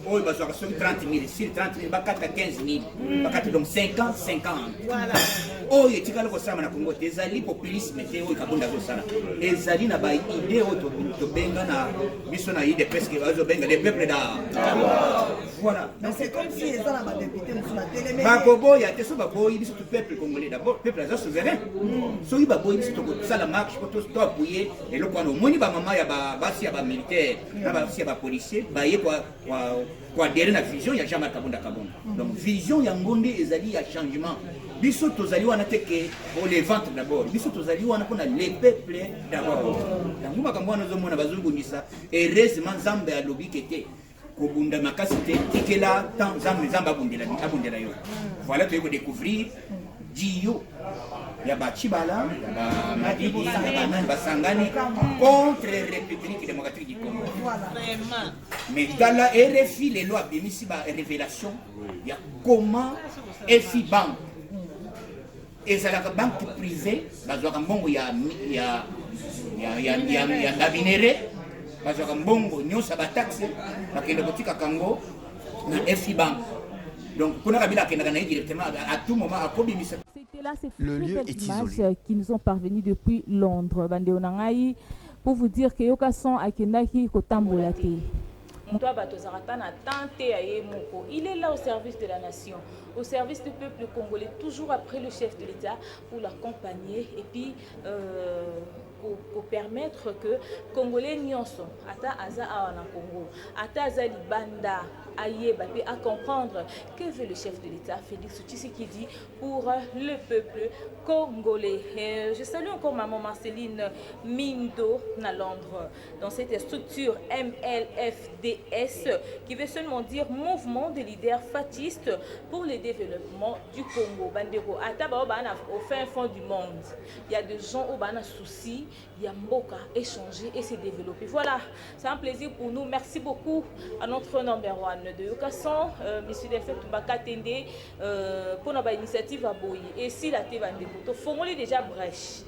oyo bazwaka soki 30 000 sur 30 000 bakata 15 000 bakata donc 50 oyo etikali kosala na Congo te ezali populisme te oyo kabunda azosala ezali na baide oyo tobenga na biso na ide presque bazobenga les peuples d'art. Voilà. Mais c'est comme si ils ont la député na télé. Bakoboya te so baboyi biso tout peuple congolais d'abord peuple aza souverain soki baboyi biso tokosala marche po to appuyer eloko wana omoni bamama ya basi ya bamilitaire na basi ya bapolicier baye kwa dere na vision ya Jean-Marc Kabunda. Donc vision ya ngonde ezali ya changement biso tozali wana te ke pour les ventes d'abord biso tozali wana mpona les peuples d'abord yango makambo wana ozomona bazobundisa heureusement nzambe alobi kete kobunda makasi te tikela tant nzambe abundela yo voilà toyei kodécouvrir diyo ya bachibala ya madidi ya banani basangani contre République démocratique du Congo. Mais tala RFI lelo abimisi ba révélation ya comment FI Bank ezalaka banque privée bazwaka mbongo ya minere bazwaka mbongo nyonso bataxe bakende kotika kango na FI Bank. Donc kuna kabila akendaka naye directement à tout moment akobimisa. C'était là ces Le lieu est isolé. qui nous ont parvenus depuis Londres. Bandeo nangai pour vous dire que yokason akendaki kotambola te. Il est là au service de la nation, au service du peuple congolais, toujours après le chef de l'État pour l'accompagner et puis pour permettre que Congolais nyonso ata aza awana Congo, ata aza libanda ayeba pe à comprendre que veut le chef de l'État Félix Tshisekedi pour le peuple congolais. Je salue encore maman Marceline Mindo à Londres dans cette structure MLFDS qui veut seulement dire Mouvement de leaders fascistes pour le développement du Congo. Bandeko ata ba bana au fin fond du monde. Il y a des gens au bana souci, il y a Mboka échanger et se développer. Voilà, c'est un plaisir pour nous. Merci beaucoup à notre number one de Yokason, monsieur Delphin Tumbaka Tende, pour notre initiative à Boyi. Et si la Tevandeko, formule déjà brèche.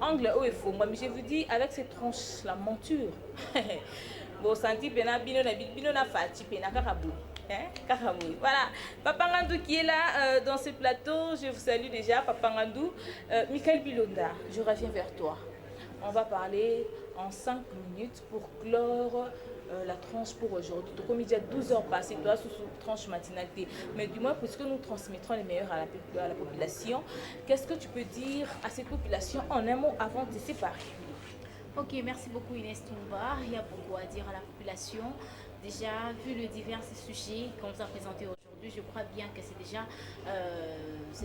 Angle haut et faux. Moi, je vous dis, avec ces tranches, la monture. Bon, senti pena bino na fati pena karabou. Voilà, Papa Ngandou qui est là dans ce plateau, je vous salue déjà, Papa Ngandou. Michael Bilonda, je reviens vers toi. On va parler en 5 minutes pour clore la tranche pour aujourd'hui. Donc, comme il y a 12 heures passées, toi, sous tranche matinalité. Mais du moins, puisque nous transmettrons les meilleurs à la population, qu'est-ce que tu peux dire à cette population en un mot avant de se séparer? Ok, merci beaucoup Inès Toumba. Il y a beaucoup à dire à la population. Déjà, vu le divers sujets qu'on vous a présentés aujourd'hui, je crois bien que c'est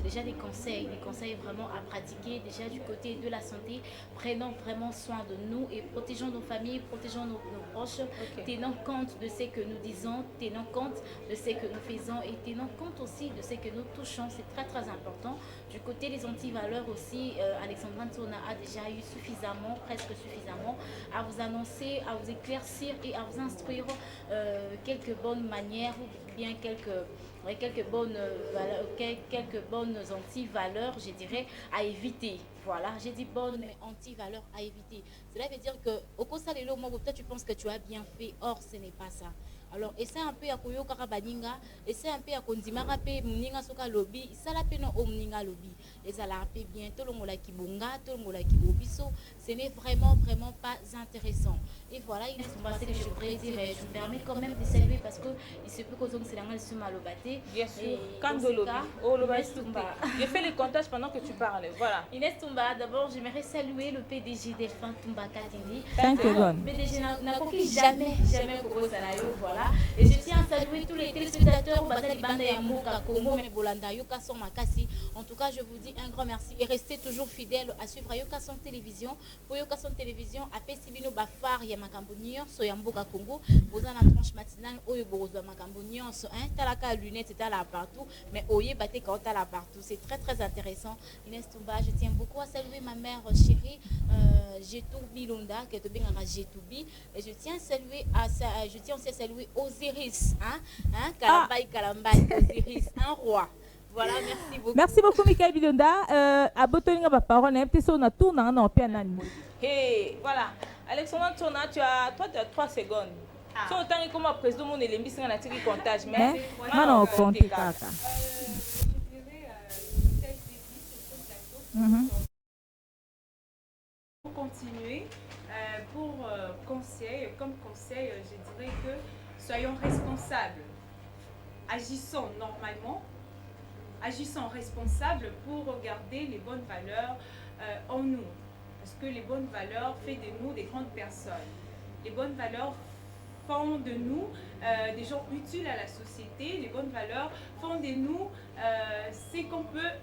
déjà des conseils vraiment à pratiquer. Déjà du côté de la santé, prenons vraiment soin de nous et protégeons nos familles, protégeons nos proches, tenant compte de ce que nous disons, tenant compte de ce que nous faisons et tenant compte aussi de ce que nous touchons. C'est très très important. Du côté des antivaleurs aussi, Alexandra Ntona a déjà eu suffisamment, presque suffisamment, à vous annoncer, à vous éclaircir et à vous instruire quelques bonnes manières ou bien quelques bonnes anti-valeurs, je dirais, à éviter. Voilà, j'ai dit bonnes anti-valeurs à éviter. Cela veut dire que au cours de l'eau, peut-être tu penses que tu as bien fait, or ce n'est pas ça. Alors, essaie un peu à koyo karabaninga, essaie un peu à kondimara pe mninga soka lobby, ça la peine au mninga lobby. Les alapé bientôt le mola kibunga, tout le mola kibobiso, ce n'est vraiment pas intéressant. Et voilà, il est passé que je voudrais dire, je me permets quand même de saluer parce que il se peut que c'est l'angle sur Malobaté. Bien sûr, quand de lobby, j'ai fait les comptages pendant que tu parles. Voilà. Inès Toumba, d'abord, j'aimerais saluer le PDG Delphin Toumba Katindi. PDG n'a compris jamais Koko Salayo, voilà. Et je tiens à saluer tous les téléspectateurs Batali Banda Yamuka, Congo, Bolanda, Yokason Makasi. En tout cas, je vous dis un grand merci et restez toujours fidèles à suivre Yokason Télévision. Pour Yokason Télévision, à Pessibino Bafar, Yamakambonion, Soyamboka Congo, vous en avez tranche matinale, Oyo Borozo Makambonion, Talaka lunettes, c'est là partout, mais Oye Baté Kota là partout. C'est très très intéressant. Inès Toumba, je tiens beaucoup à saluer ma mère chérie, Jetou Bilonda, qui est bien à Jetoubi. Et je tiens aussi à saluer Osiris, Kalambaï, Osiris, un roi. Voilà, merci beaucoup. Merci beaucoup, Michael Bilonda. À Botolinga, ma parole, on a tourné en piano. Hey, voilà. Alexandre Tona, tu as 3 secondes. Si autant que comme président, mon élément, c'est un petit comptage. Mais non, compte kaka. Pour continuer, comme conseil, je dirais que soyons responsables. Agissons normalement, agissons responsables pour garder les bonnes valeurs en nous. Parce que les bonnes valeurs font de nous des grandes personnes. Les bonnes valeurs font de nous des gens utiles à la société. Les bonnes valeurs font de nous ce qu'on peut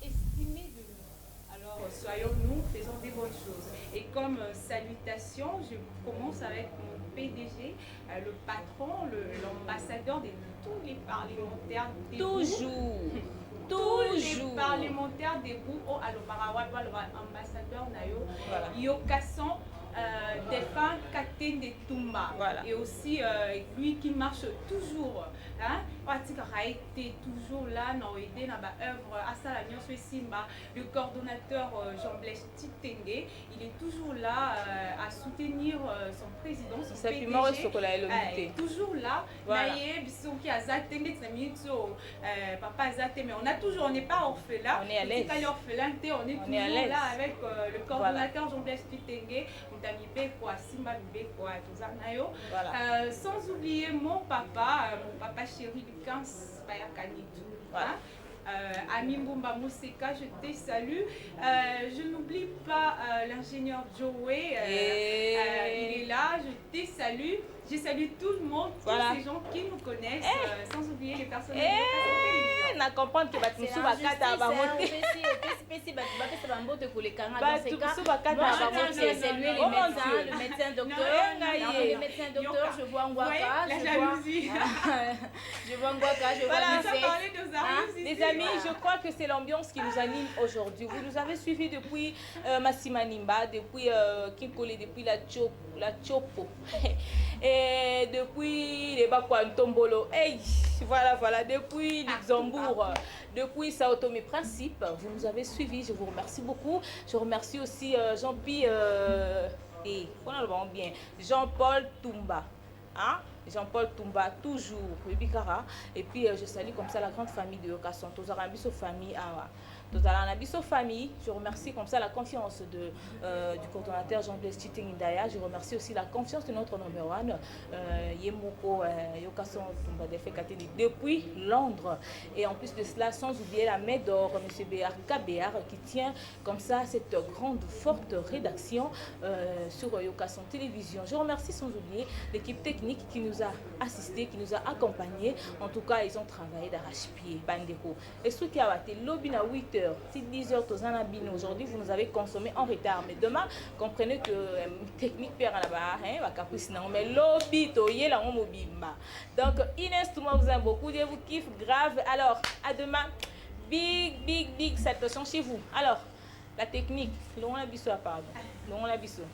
estimer de nous. Alors, soyons-nous, faisons des bonnes choses. Et comme salutation, je commence avec mon PDG, le patron, l'ambassadeur de tous les parlementaires. Tous les parlementaires des groupes au Alobarawa, l'ambassadeur Nayo, Yokason, Stéphane Katende Toumba. Et aussi lui qui marche toujours. A été toujours là, dans aidé dans l'œuvre Simba, le coordonnateur Jean-Blaise Titenge, il est toujours là à soutenir son président, son PDG. Toujours là. Mais on a toujours, on n'est pas orphelin. On est à l'aise. On est toujours là avec le coordonnateur Jean-Blaise Titenge, sans oublier mon papa chéri Lucas Bayakanitou. Ami Mbumba Mousseka, je te salue. Je n'oublie pas l'ingénieur Joey, il est là, je te salue. Je salue tout le monde, tous ces gens qui nous connaissent, sans oublier les personnes de la télévision. Na comprendre que Batumsu Bakata va monter. Saluer le médecin docteur. Le médecin docteur, je vois Ngwaka, je vois Ngwaka, je vois les amis, je crois que c'est l'ambiance qui nous anime aujourd'hui. Vous nous avez suivis depuis Massimanimba, depuis Kinkole, depuis la Chopo. Et depuis les Bakwantombolo, voilà, depuis Luxembourg, depuis Sao Tomé Principe, vous nous avez suivis, je vous remercie beaucoup. Je remercie aussi Jean-Paul Toumba. Jean-Paul Toumba, toujours, et puis je salue comme ça la grande famille de Yokason, tous les famille famille. Je remercie comme ça la confiance du coordonnateur Jean-Blaise Titeng Indaya. Je remercie aussi la confiance de notre number one, Yemoko Yokason Toumba depuis Londres. Et en plus de cela, sans oublier la main d'or, M. Béar Kabéar, qui tient comme ça cette grande, forte rédaction sur Yokason Télévision. Je remercie sans oublier l'équipe technique qui nous a assistés, qui nous a accompagnés. En tout cas, ils ont travaillé d'arrache-pied, Bandeko. Et ce qui a été lobby à 8h, 10h, aujourd'hui, vous nous avez consommé en retard. Mais demain, comprenez que technique perd là-bas, mais lobby, donc, Inès, tout le monde vous aime beaucoup, je vous kiffe grave. Alors, à demain. Big salutation chez vous. Alors, la technique, l'on a biso à part. L'on a biso.